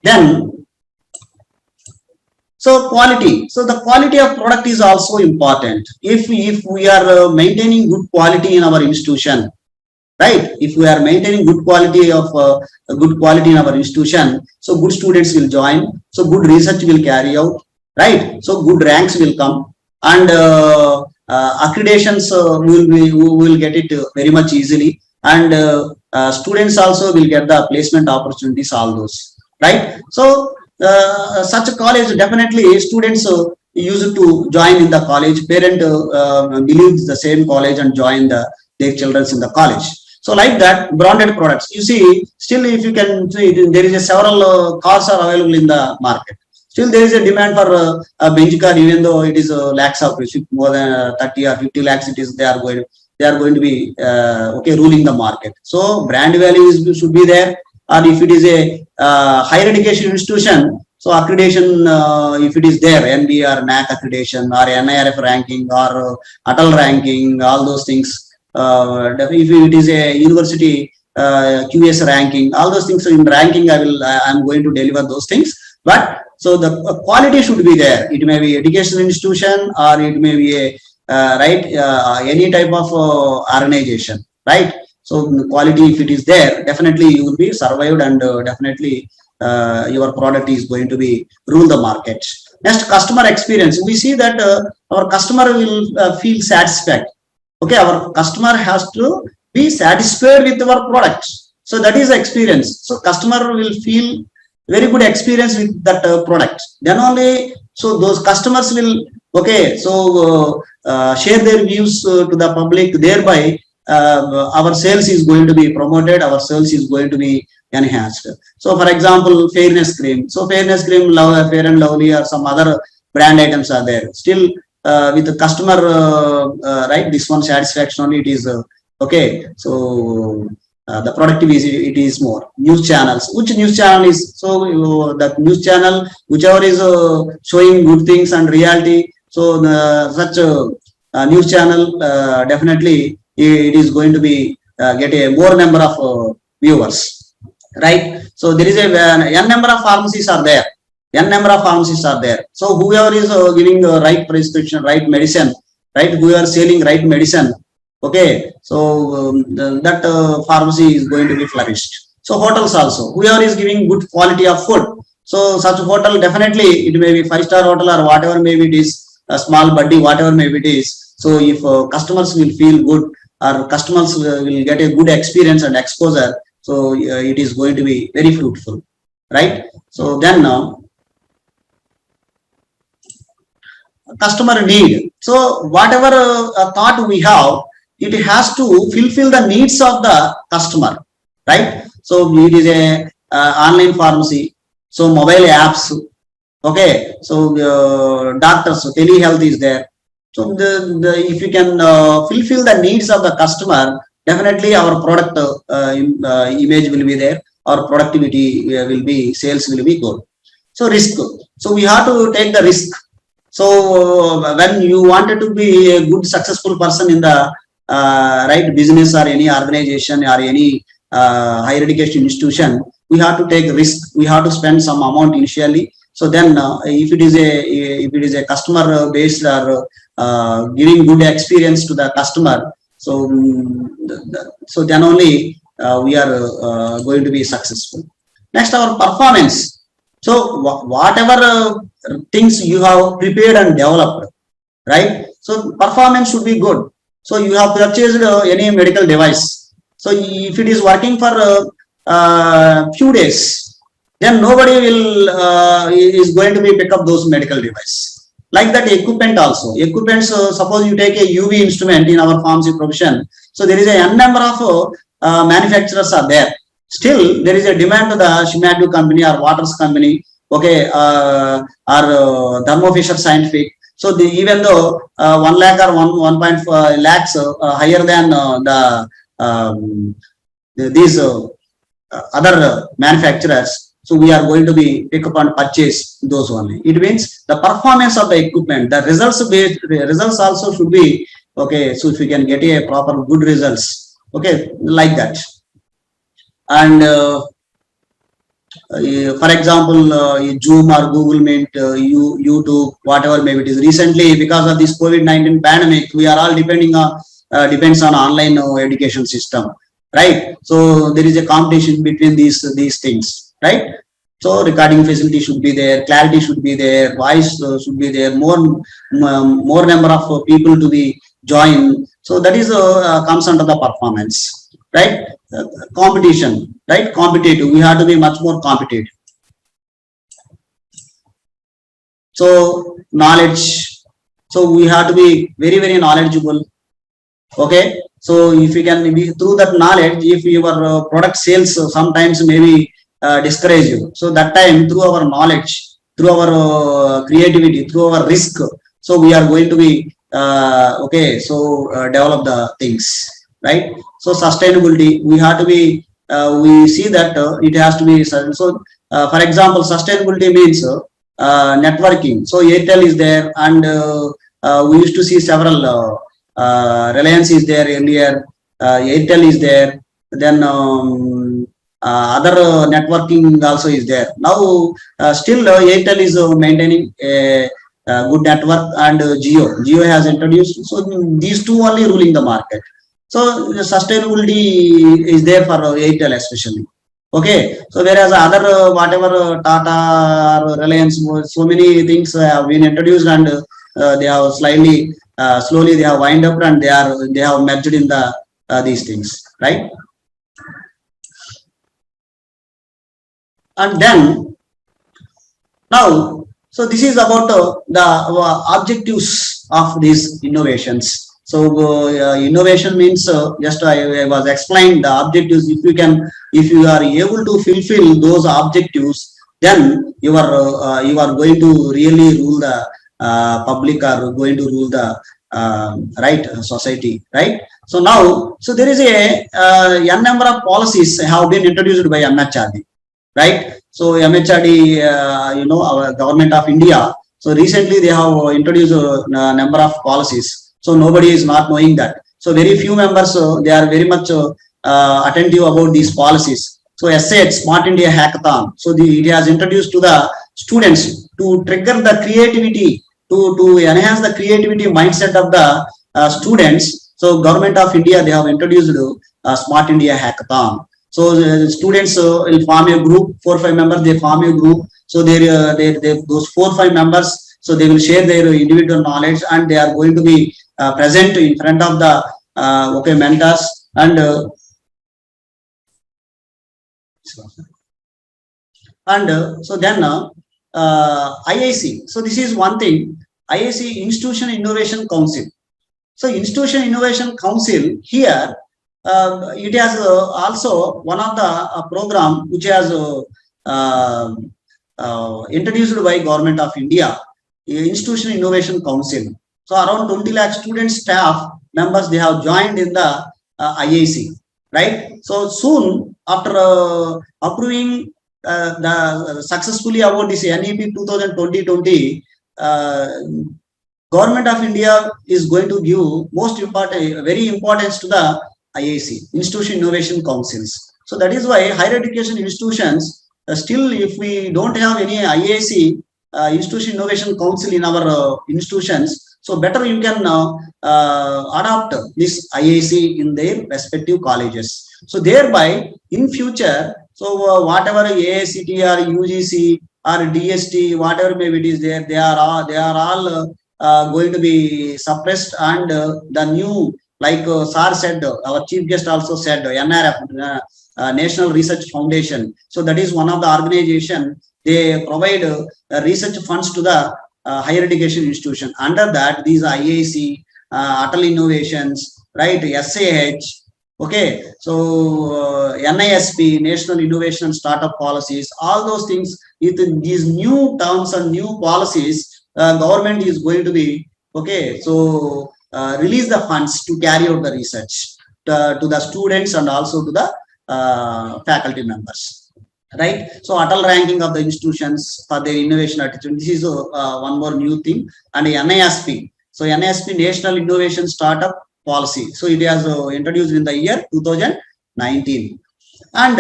Then. So quality. So the quality of product is also important. If we are maintaining good quality in our institution, right? If we are maintaining good quality of good quality in our institution, so good students will join, so good research will carry out, right? So good ranks will come, and accreditations we will get it very much easily, and students also will get the placement opportunities, all those, right? So such a college, definitely students used to join in the college, parent believes the same college and join their children in the college. So like that, branded products, you see, still if you can see, there is a several cars are available in the market. Still there is a demand for a Benz car, even though it is lakhs of, more than 30 or 50 lakhs, it is, they are going to be okay, ruling the market. So brand value should be there. Or if it is a higher education institution, so accreditation, if it is there, NB or NAC accreditation or NIRF ranking or ATAL ranking, all those things. If it is a university QS ranking, all those things in ranking, I'm going to deliver those things. But so the quality should be there. It may be educational institution, or it may be a any type of organization, right? So the quality, if it is there, definitely you will be survived, and definitely your product is going to be rule the market. Next, customer experience. We see that our customer will feel satisfied. Okay, our customer has to be satisfied with our product. So that is the experience. So customer will feel very good experience with that product. Then only, so those customers will, okay, so share their views to the public. Thereby, our sales is going to be promoted. Our sales is going to be enhanced. So, for example, fairness cream. So, fairness cream, Fair and Lovely, or some other brand items are there. Still, with the customer, right? This one satisfaction only, it is okay. So the productivity, it is more. News channels. Which news channel is, so that news channel, whichever is showing good things and reality. So such a news channel, definitely it is going to be get a more number of viewers, right? So there is a n number of pharmacies are there. N number of pharmacies are there. So whoever is giving the right prescription, right medicine, right? Whoever is selling right medicine, okay. So that pharmacy is going to be flourished. So hotels also, whoever is giving good quality of food. So such a hotel, definitely it may be 5-star hotel or whatever maybe it is, a small buddy, whatever maybe it is. So if customers will feel good, or customers will get a good experience and exposure, so it is going to be very fruitful, right? So then now, customer need. So whatever thought we have, it has to fulfill the needs of the customer, right? So it is a online pharmacy, so mobile apps, okay. So doctors, so telehealth is there. So if you can fulfill the needs of the customer, definitely our product image will be there, our productivity will be, sales will be good. So risk. So we have to take the risk. So when you wanted to be a good successful person in the right business or any organization or any higher education institution, we have to take risk. We have to spend some amount initially. So then if it is a customer based or giving good experience to the customer, so so then only we are going to be successful. Next, our performance. So whatever things you have prepared and developed, right? So performance should be good. So you have purchased any medical device. So if it is working for few days, then nobody will is going to be pick up those medical device. Like that equipment also. Equipments, suppose you take a UV instrument in our pharmacy profession. So there is a n number of manufacturers are there. Still, there is a demand to the Shimadzu company or Waters company, okay, or Thermo Fisher Scientific. So even though 1 lakh or 1.5 lakhs higher than these other manufacturers, so we are going to be pick up and purchase those only. It means the performance of the equipment, the results also should be okay. So if we can get a proper good results, okay, like that. And for example, Zoom or Google Meet, YouTube, whatever maybe it is. Recently, because of this COVID-19 pandemic, we are all depends on online education system, right? So there is a competition between these things, right? So recording facility should be there, clarity should be there, voice should be there, more number of people to be join. So that is comes under the performance, right? Competition, right? Competitive. We have to be much more competitive. So knowledge. So we have to be very, very knowledgeable. Okay. So if you can be through that knowledge, if your product sales sometimes maybe discourage you. So that time through our knowledge, through our creativity, through our risk, so we are going to be okay. So develop the things, right? So sustainability, we have to be. We see that it has to be so. For example, sustainability means networking. So Airtel is there, and we used to see several. Reliance is there earlier. Airtel is there. Then other networking also is there. Now still Airtel is maintaining a good network, and Jio has introduced. So these two only ruling the market. So the sustainability is there for Airtel especially. Okay. So whereas other whatever Tata or Reliance, so many things have been introduced, and they have slightly slowly they have wind up, and they have merged in the these things, right? And then now, so this is about the objectives of these innovations. So innovation means just I was explained the objectives. If you are able to fulfill those objectives, then you are going to really rule the public, or going to rule the right society, right? So now, so there is a n number of policies have been introduced by MHRD, right? So MHRD, our government of India. So recently they have introduced a number of policies. So nobody is not knowing that. So very few members, they are very much attentive about these policies. So SAT, Smart India Hackathon. So it has introduced to the students to trigger the creativity, to enhance the creativity mindset of the students. So government of India, they have introduced Smart India Hackathon. So students will form a group, 4 or 5 members, they form a group. So those 4 or 5 members, so they will share their individual knowledge, and they are going to be present in front of the mentors, and so then IIC. So this is one thing. IIC, Institution Innovation Council. So Institution Innovation Council here, it has also one of the program which has introduced by Government of India, Institution Innovation Council. So around 20 lakh student staff members, they have joined in the IIC, right? So soon after approving successfully about this NEP 2020, Government of India is going to give very importance to the IIC, Institution Innovation Councils. So that is why higher education institutions, still if we don't have any IIC, Institution Innovation Council in our institutions, so better you can adopt this IIC in their respective colleges. So thereby in future, so whatever AICT or UGC or DST, whatever maybe it is there, they are all going to be suppressed, and the new, like SAR said, our chief guest also said, NRF, National Research Foundation. So that is one of the organization. They provide research funds to the higher education institution. Under that, these IIC, Atal Innovations, right, SAH, okay, so NISP, National Innovation and Startup Policies, all those things, with these new terms and new policies, government is going to be, okay, so release the funds to carry out the research to the students and also to the faculty members. Right. So Atal ranking of the institutions for their innovation attitude. This is one more new thing. And NISP. So NISP, National Innovation Startup Policy. So it has introduced in the year 2019. And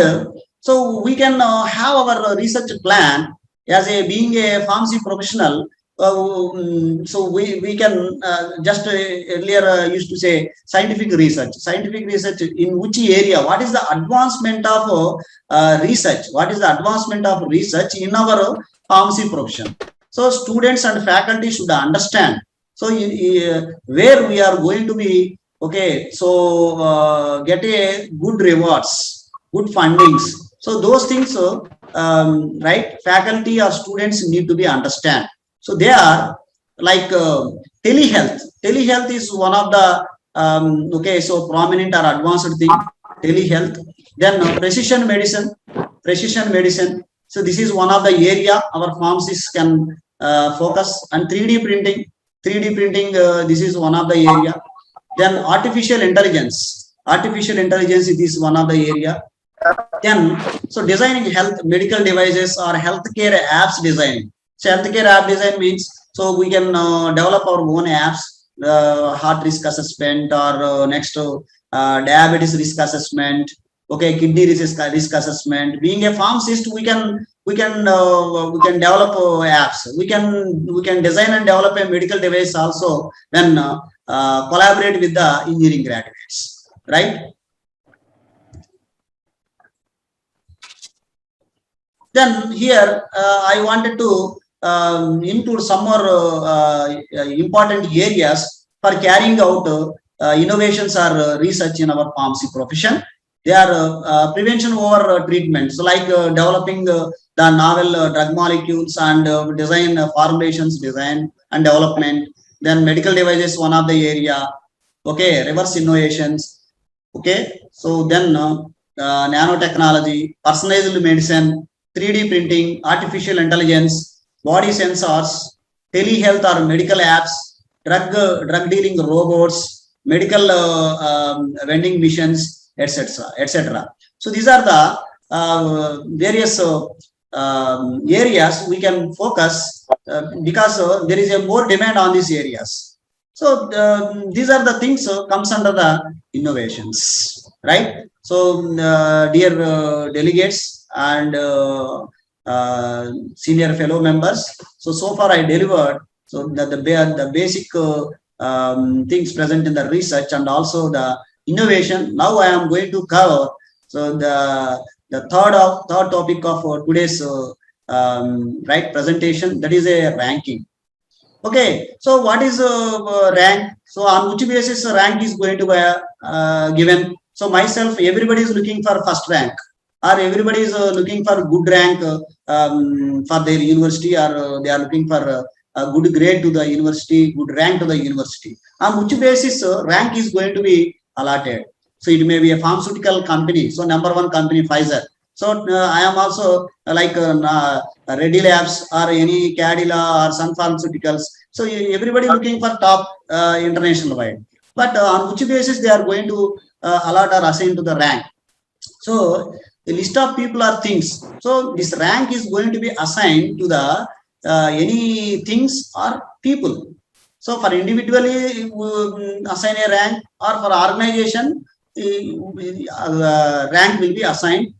so we can have our research plan as being a pharmacy professional. so we can just earlier used to say scientific research. Scientific research in which area? What is the advancement of research? What is the advancement of research in our pharmacy profession? So students and faculty should understand. So where we are going to be, okay, so get a good rewards, good fundings. So those things, right, faculty or students need to be understand. So they are like telehealth. Telehealth is one of the okay, so prominent or advanced thing. Telehealth. Then precision medicine. Precision medicine. So this is one of the area our pharmacists can focus. And 3D printing. 3D printing. This is one of the area. Then artificial intelligence. Artificial intelligence is one of the area. Then so designing health medical devices or healthcare apps designing. So healthcare app design means so we can develop our own apps, heart risk assessment or next diabetes risk assessment, okay, kidney risk assessment. Being a pharmacist, we can develop apps. We can design and develop a medical device also. Then collaborate with the engineering graduates, right? Then here I wanted to include some more important areas for carrying out innovations or research in our pharmacy profession. They are prevention over treatment. So like developing the novel drug molecules and design formulations, design and development. Then medical devices, one of the area. Okay, reverse innovations. Okay, so then nanotechnology, personalized medicine, 3D printing, artificial intelligence, body sensors, telehealth or medical apps, drug dealing robots, medical vending machines, etc., etc. So these are the various areas we can focus because there is a more demand on these areas. So these are the things comes under the innovations, right? So dear delegates and senior fellow members, so far I delivered so the basic things present in the research and also the innovation. Now I am going to cover so the third topic of today's right presentation, that is a ranking. Okay, so what is rank? So on which basis rank is going to be given? So myself, everybody is looking for first rank, or everybody is looking for good rank for their university, or they are looking for a good grade to the university, good rank to the university. On which basis rank is going to be allotted? So it may be a pharmaceutical company. So number one company, Pfizer. So I am also like Reddy Labs or any Cadila or Sun Pharmaceuticals. So everybody looking for top international wide. But on which basis they are going to allot or assign to the rank? So the list of people are things. So this rank is going to be assigned to the any things or people. So for individually assign a rank, or for organization rank will be assigned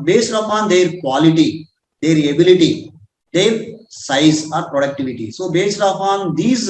based upon their quality, their ability, their size or productivity. So based upon these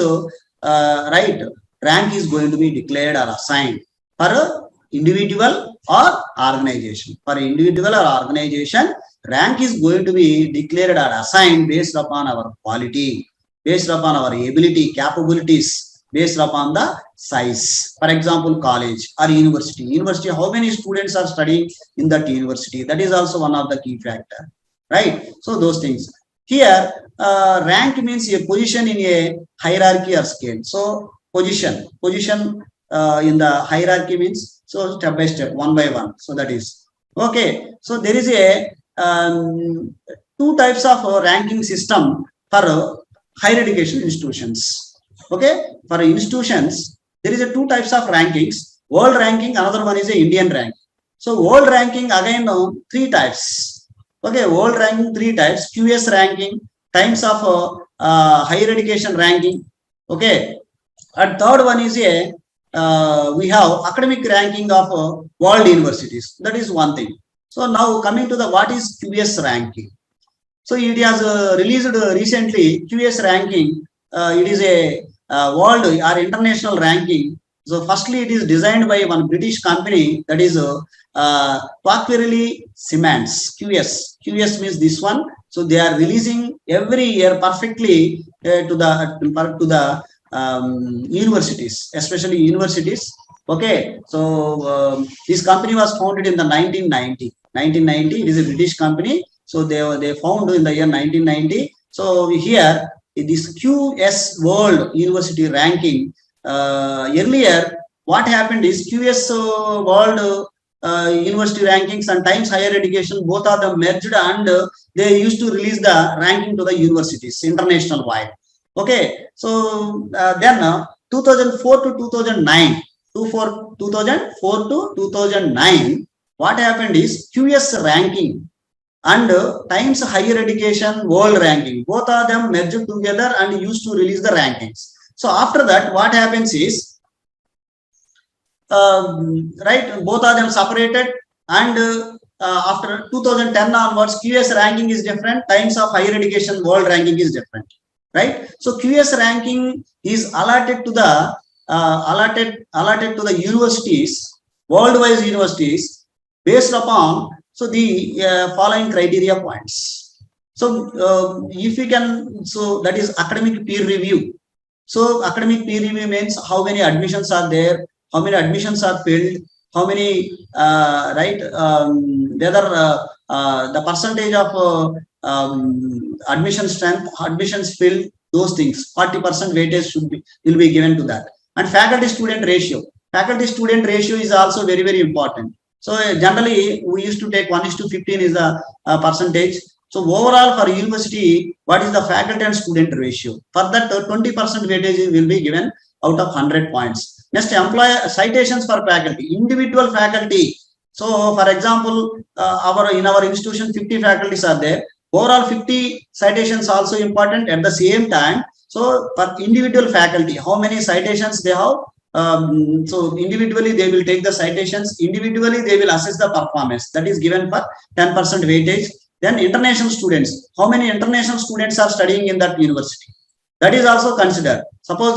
right, rank is going to be declared or assigned for individual or organization. For individual or organization, rank is going to be declared or assigned based upon our quality, based upon our ability, capabilities, based upon the size. For example, college or university. University, how many students are studying in that university? That is also one of the key factor, right? So those things. Here, rank means a position in a hierarchy or scale. So position in the hierarchy means so step by step, one by one. So that is okay. So there is a two types of ranking system for higher education institutions. Okay, for institutions there is a two types of rankings: world ranking, another one is a Indian rank. So world ranking again three types. Okay, world ranking three types: QS ranking, times of higher education ranking. Okay, and third one is a we have academic ranking of world universities. That is one thing. So now coming to the what is QS ranking. So it has released recently QS ranking. It is a world or international ranking. So firstly, it is designed by one British company, that is Quacquarelli Cements, QS. QS means this one. So they are releasing every year perfectly to the universities, especially universities. Okay, so this company was founded in the 1990. 1990, it is a British company. So they found in the year 1990. So here, this QS World University ranking, earlier, what happened is QS World University rankings and Times Higher Education, both are the merged, and they used to release the ranking to the universities international wide. Okay, so then 2004 to 2009, 2004 to 2009, what happened is QS ranking and Times Higher Education World Ranking, both of them merged together and used to release the rankings. So after that, what happens is, right, both of them separated, and after 2010 onwards, QS ranking is different, Times of Higher Education World Ranking is different, right? So QS ranking is allotted to the allotted to the universities, worldwide universities, based upon the following criteria points. So if you can, so that is academic peer review. So academic peer review means how many admissions are there, how many admissions are filled, how many right, whether the percentage of admission strength, admissions filled, those things, 40% weightage will be given to that. And faculty student ratio. Faculty student ratio is also very, very important. So generally we used to take 1:15 is the percentage. So overall for university, what is the faculty and student ratio? For that 20% weightage will be given out of 100 points. Next, employer citations for faculty, individual faculty. So for example, in our institution 50 faculties are there. Overall 50 citations also important at the same time. So for individual faculty, how many citations they have? So individually they will take the citations, individually they will assess the performance, that is given for 10% weightage. Then international students, how many international students are studying in that university, that is also considered. Suppose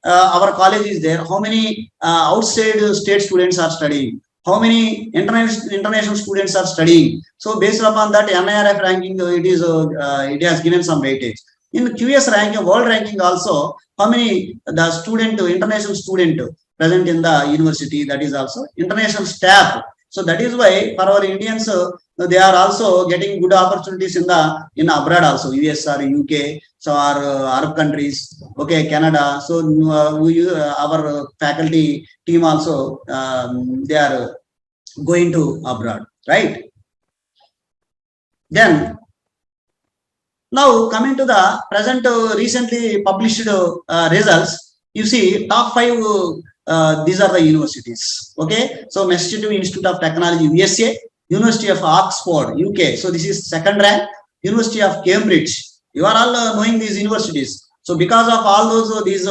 our college is there, how many outside state students are studying, how many international students are studying. So based upon that NIRF ranking, it has given some weightage. In QS ranking, world ranking also, how many the student, international student present in the university, that is also international staff. So that is why for our Indians, they are also getting good opportunities in abroad also, US or UK, so our Arab countries, okay, Canada. So our faculty team also, they are going to abroad, right? Then now coming to the present recently published results, you see top 5, these are the universities. Okay, so Massachusetts Institute of Technology USA, University of Oxford UK, so this is second rank. University of Cambridge, you are all knowing these universities. So because of all those these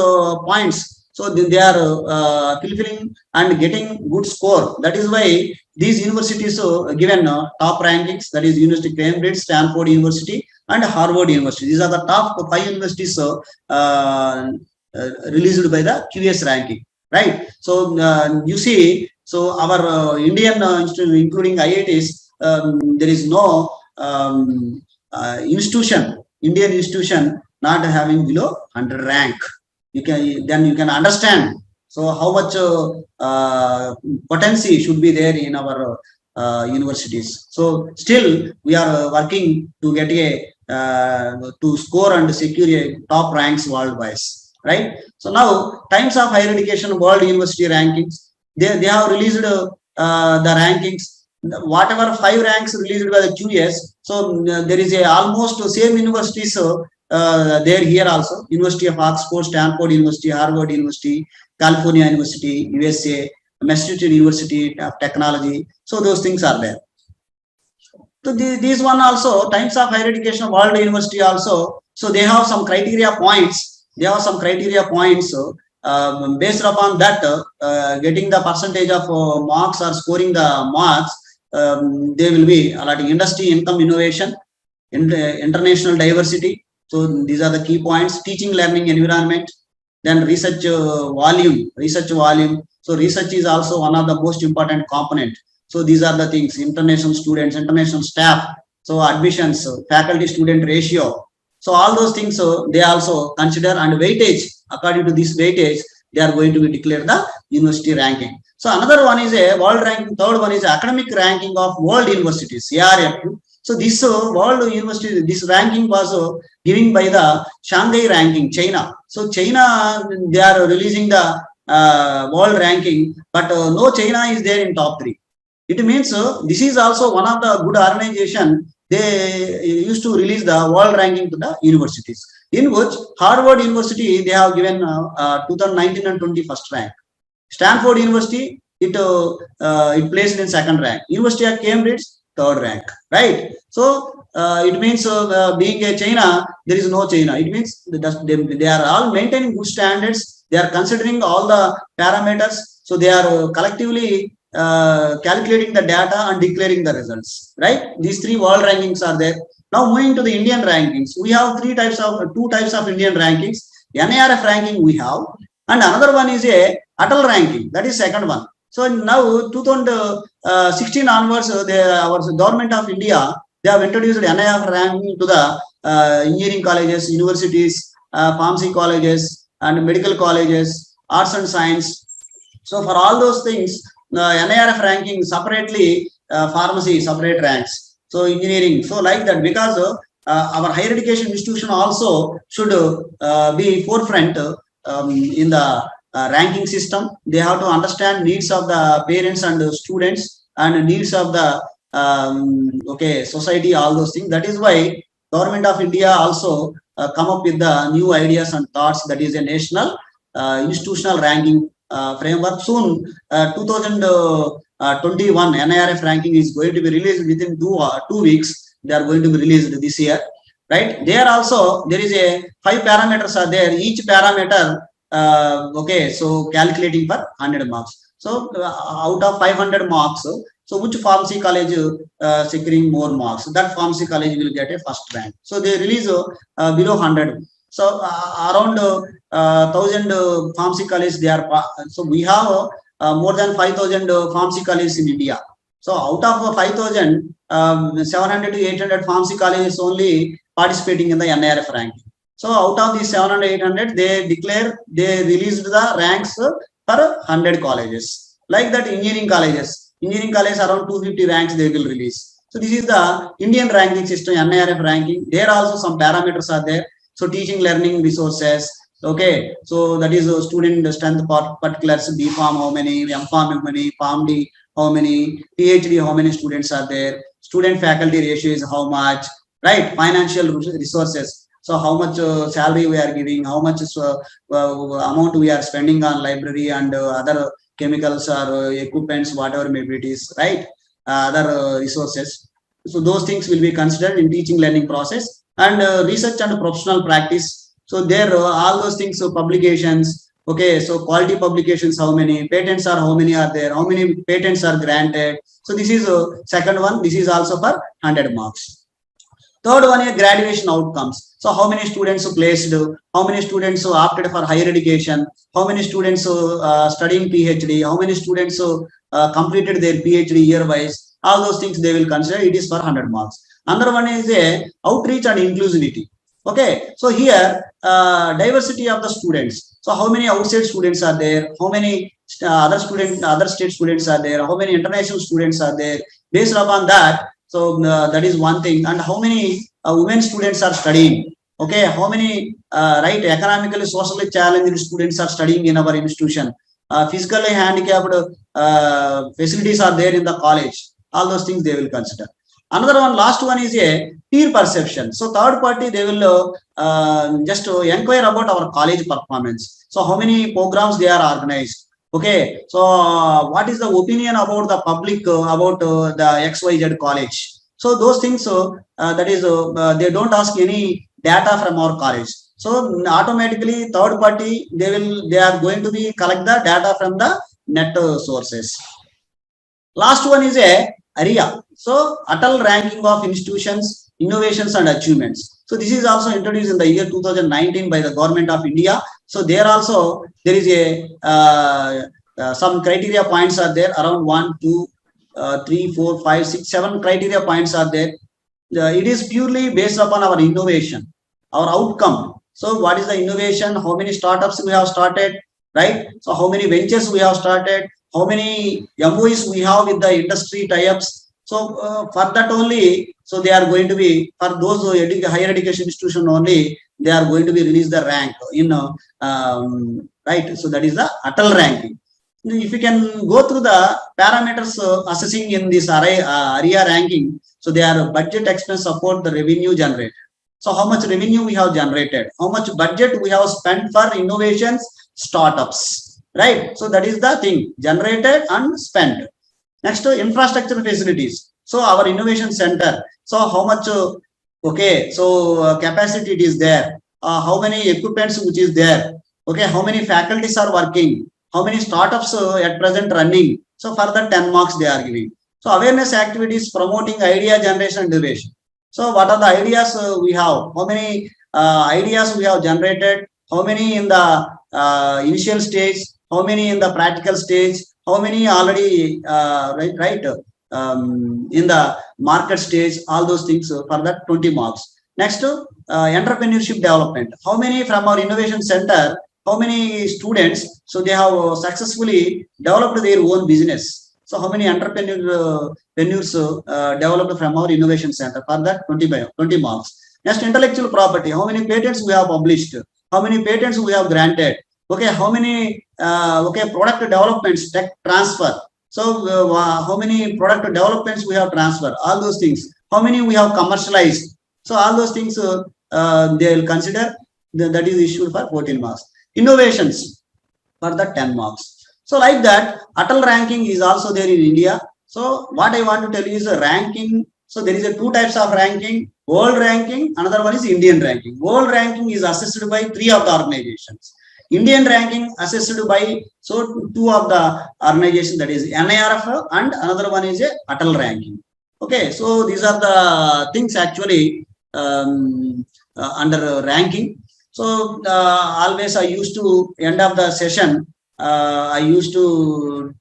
points, so they are fulfilling and getting good score. That is why these universities given top rankings, that is University of Cambridge, Stanford University and Harvard University. These are the top 5 universities released by the QS ranking, right? So you see, so our Indian institute, including IITs, there is no Indian institution not having below 100 rank. You can understand. So how much potency should be there in our universities. So still we are working to get to score and secure a top ranks worldwide, right? So now Times of Higher Education World University Rankings, they have released the rankings. Whatever 5 ranks released by the QS, so there is almost same universities there here also. University of Oxford, Stanford University, Harvard University, California University, USA, Massachusetts University of Technology. So those things are there. So these one also, Times of Higher Education World University also, so they have some criteria points. They have some criteria points. Based upon that, getting the percentage of marks or scoring the marks, they will be allotting industry, income, innovation, international diversity. So these are the key points. Teaching learning environment, then research volume. So research is also one of the most important component. So these are the things: international students, international staff, so admissions, faculty student ratio. So all those things, so they also consider, and weightage. According to this weightage, they are going to be declared the university ranking. So another one is a world ranking. Third one is academic ranking of world universities, ARFU. So this world university, this ranking was given by the Shanghai ranking, China. So China, they are releasing the world ranking, but no China is there in top 3. It means this is also one of the good organization. They used to release the world ranking to the universities, in which Harvard University, they have given 2019 and 20 first rank. Stanford University, it placed in second rank. University of Cambridge, third rank, right? So it means being a China, there is no China. It means they are all maintaining good standards. They are considering all the parameters. So they are collectively calculating the data and declaring the results, right? These 3 world rankings are there. Now moving to the Indian rankings, we have two types of Indian rankings. NIRF ranking we have, and another one is a Atal ranking, that is second one. So now 2016 onwards, our government of India, they have introduced NIRF ranking to the engineering colleges, universities, pharmacy colleges, and medical colleges, arts and science. So for all those things, NIRF ranking separately, pharmacy separate ranks. So engineering, so like that, because our higher education institution also should be forefront in the ranking system. They have to understand needs of the parents and the students and needs of the society, all those things. That is why government of India also come up with the new ideas and thoughts, that is a national institutional ranking framework. Soon 2021 NIRF ranking is going to be released within 2 weeks. They are going to be released this year, right? There also, there is a 5 parameters are there. Each parameter, so calculating for 100 marks. So out of 500 marks, so which pharmacy college securing more marks, that pharmacy college will get a first rank. So they release below 100. So around 1000 pharmacy colleges they are. So we have more than 5000 pharmacy colleges in India. So out of 5000, 700 to 800 pharmacy colleges only participating in the NIRF ranking. So out of these 700, 800, they released the ranks for 100 colleges. Like that, engineering colleges around 250 ranks they will release. So this is the Indian ranking system, NIRF ranking. There also some parameters are there. So teaching learning resources, okay. So that is student strength particulars, BPharm how many, MPharm how many, PharmD how many, PhD how many students are there, student faculty ratio is how much, right? Financial resources. So how much salary we are giving, how much amount we are spending on library and other chemicals or equipments, whatever maybe it is, right? Other resources. So those things will be considered in teaching learning process. And research and professional practice. So there all those things, so publications, okay, so quality publications, how many patents are, how many are there, how many patents are granted. So this is second one. This is also for 100 marks. Third one is graduation outcomes. So how many students placed, how many students opted for higher education, how many students studying PhD, how many students completed their PhD year-wise. All those things they will consider. It is for 100 marks. Another one is a outreach and inclusivity. Okay, so here diversity of the students. So how many outside students are there? How many other state students are there? How many international students are there? Based upon that, so that is one thing. And how many women students are studying? Okay, how many economically, socially challenged students are studying in our institution? Physically handicapped facilities are there in the college. All those things they will consider. Another one, last one is a peer perception. So third party, they will just inquire about our college performance. So how many programs they are organized. Okay, so what is the opinion about the public about the XYZ college? So those things, that is, they don't ask any data from our college. So automatically third party, they are going to be collect the data from the net sources. Last one is a ARIA. So Atal ranking of institutions. innovations and achievements. So this is also introduced in the year 2019 by the government of India. So there also there is a some criteria points are there, around 1, 2, 3, 4, 5, 6, 7 criteria points are there. It is purely based upon our innovation, our outcome. So what is the innovation? How many startups we have started, right? So how many ventures we have started? How many MOUs we have with the industry tie-ups? So for that only, so they are going to be, for those higher education institution only, they are going to be released the rank in right. So that is the Atal ranking. If you can go through the parameters assessing in this area ranking, so they are budget, expense, support, the revenue generated. So how much revenue we have generated, how much budget we have spent for innovations, startups, right? So that is the thing, generated and spent. Next, infrastructure facilities. So our innovation center. So how much, okay, so capacity it is there. How many equipments which is there. Okay, how many faculties are working. How many startups at present running. So for that 10 marks they are giving. So awareness activities, promoting idea generation and innovation. So what are the ideas we have? How many ideas we have generated? How many in the initial stage? How many in the practical stage? How many already in the market stage? All those things for that 20 marks. Next, entrepreneurship development. How many from our innovation center? How many students? So they have successfully developed their own business. So how many entrepreneurs developed from our innovation center? For that 20 marks. Next, intellectual property. How many patents we have published? How many patents we have granted? Okay, how many product developments, tech transfer. So how many product developments we have transferred? All those things. How many we have commercialized? So all those things they will consider. That is issued for 14 marks. Innovations for the 10 marks. So like that, Atal ranking is also there in India. So what I want to tell you is a ranking. So there is a 2 types of ranking, world ranking, another one is Indian ranking. World ranking is assessed by 3 of the organizations. Indian ranking assessed by 2 of the organizations, that is NIRF, and another one is a Atal ranking. Okay, so these are the things actually under ranking. So always I used to end of the session, I used to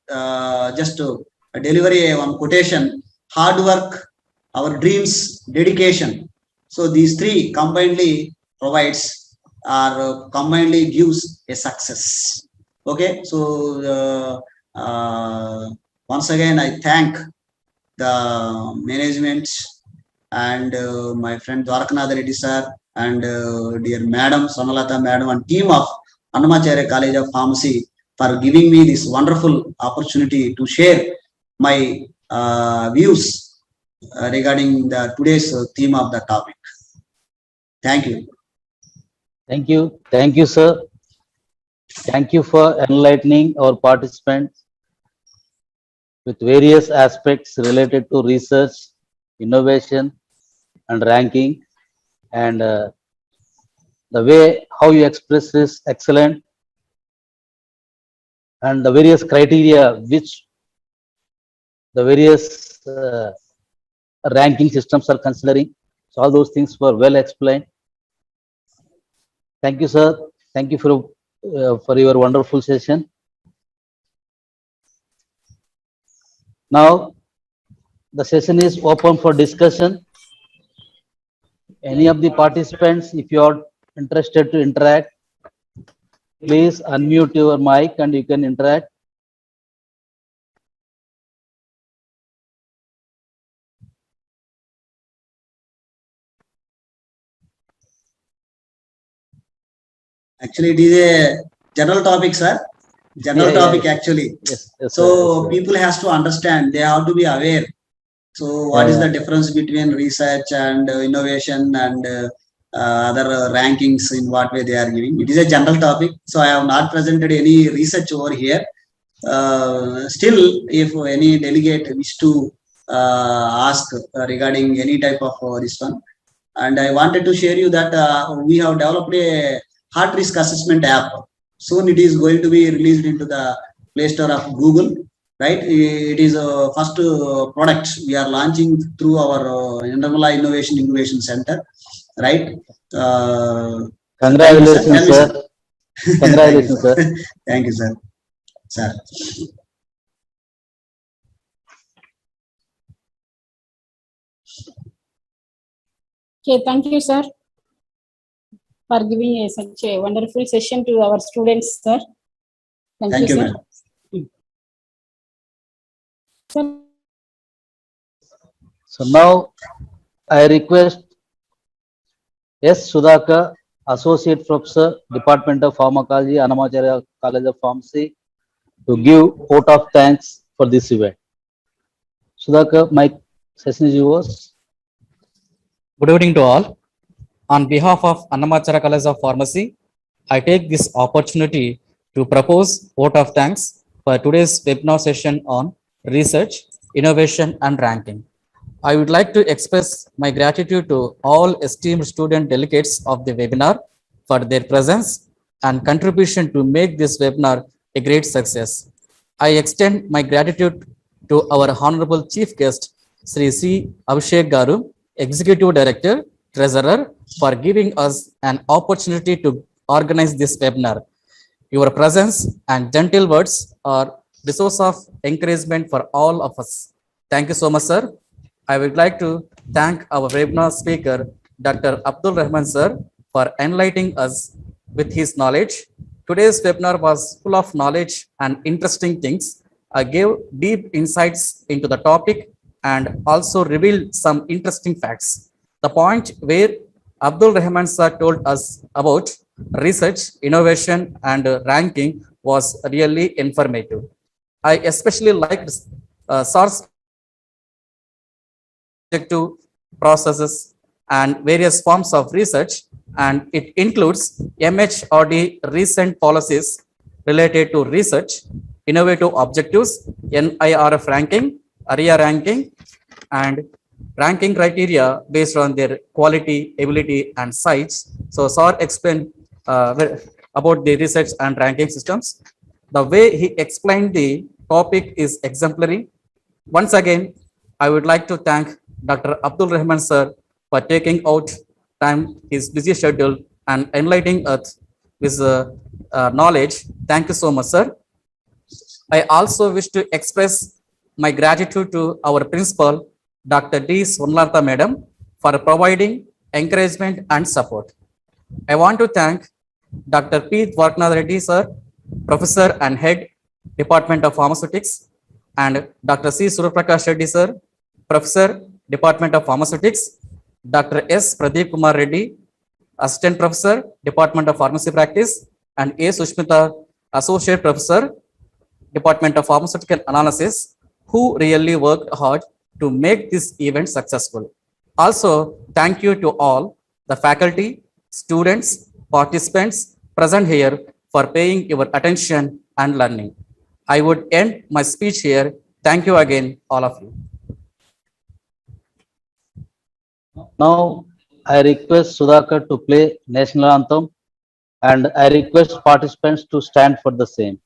just deliver one quotation: hard work, our dreams, dedication. So these 3 combinedly provides or combinedly gives a success. Okay, so once again I thank the management and my friend Dwarkanath Reddy sir and dear Madam Sonalata Madam and team of Annamacharya College of Pharmacy for giving me this wonderful opportunity to share my views regarding the today's theme of the topic. Thank you. Thank you. Thank you, sir. Thank you for enlightening our participants with various aspects related to research, innovation, and ranking. And the way how you express is excellent. And the various criteria which the various ranking systems are considering. So all those things were well explained. Thank you, sir. Thank you for your wonderful session. Now, the session is open for discussion. Any of the participants, if you are interested to interact, please unmute your mic and you can interact. Actually, it is a general topic, sir. General topic actually. Yes, So sir. people has to understand, they have to be aware. So what is the difference between research and innovation and other rankings, in what way they are giving? It is a general topic. So I have not presented any research over here. Still, if any delegate wish to ask regarding any type of this one, and I wanted to share you that we have developed a heart risk assessment app. Soon it is going to be released into the Play Store of Google. right? It is a first product we are launching through our Nirmala Innovation Incubation Center, right? Congratulations, Tell me, sir. Congratulations, sir. Thank you, sir. Sir. Okay, thank you, sir, for giving such a wonderful session to our students, sir. Thank you, sir. madam. Sir, So now I request S. Sudhakar, Associate Professor, Department of Pharmacology, Annamacharya College of Pharmacy, to give vote of thanks for this event. Sudhakar, my session is yours. Good evening to all. On behalf of Annamacharya College of Pharmacy, I take this opportunity to propose vote of thanks for today's webinar session on research, innovation, and ranking. I would like to express my gratitude to all esteemed student delegates of the webinar for their presence and contribution to make this webinar a great success. I extend my gratitude to our Honorable Chief Guest, Sri C. Abhishek Garu, Executive Director, Treasurer, for giving us an opportunity to organize this webinar. Your presence and gentle words are the source of encouragement for all of us. Thank you so much, sir. I would like to thank our webinar speaker, Dr. Abdul Rahman, sir, for enlightening us with his knowledge. Today's webinar was full of knowledge and interesting things. I gave deep insights into the topic and also revealed some interesting facts. The point where Abdul Rahman sir told us about research, innovation, and ranking was really informative. I especially liked SARS objective processes and various forms of research, and it includes MHRD recent policies related to research, innovative objectives, NIRF ranking, ARIA ranking, and ranking criteria based on their quality, ability, and size. So, SAR explained about the research and ranking systems. The way he explained the topic is exemplary. Once again, I would like to thank Dr. Abdul Rahman sir for taking out time, his busy schedule, and enlightening us with knowledge. Thank you so much, sir. I also wish to express my gratitude to our principal, Dr. D. Swarnalatha Madam, for providing encouragement and support. I want to thank Dr. P. Dwarkanath Reddy, sir, Professor and Head, Department of Pharmaceutics, and Dr. C. Suryaprakash Reddy, sir, Professor, Department of Pharmaceutics, Dr. S. Pradeep Kumar Reddy, Assistant Professor, Department of Pharmacy Practice, and A. Sushmita, Associate Professor, Department of Pharmaceutical Analysis, who really worked hard to make this event successful. Also, thank you to all the faculty, students, participants present here for paying your attention and learning. I would end my speech here. Thank you again, all of you. Now I request Sudhakar to play national anthem, and I request participants to stand for the same.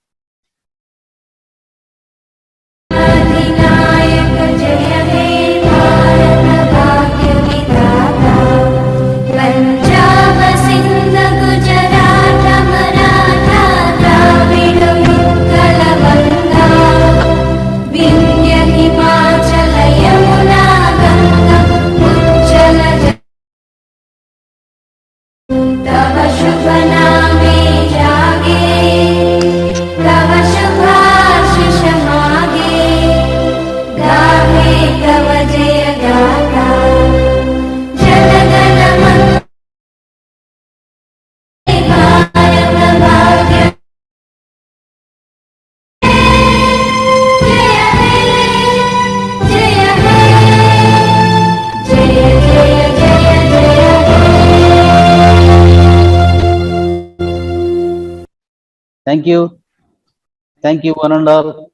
Thank you. Thank you, one and all.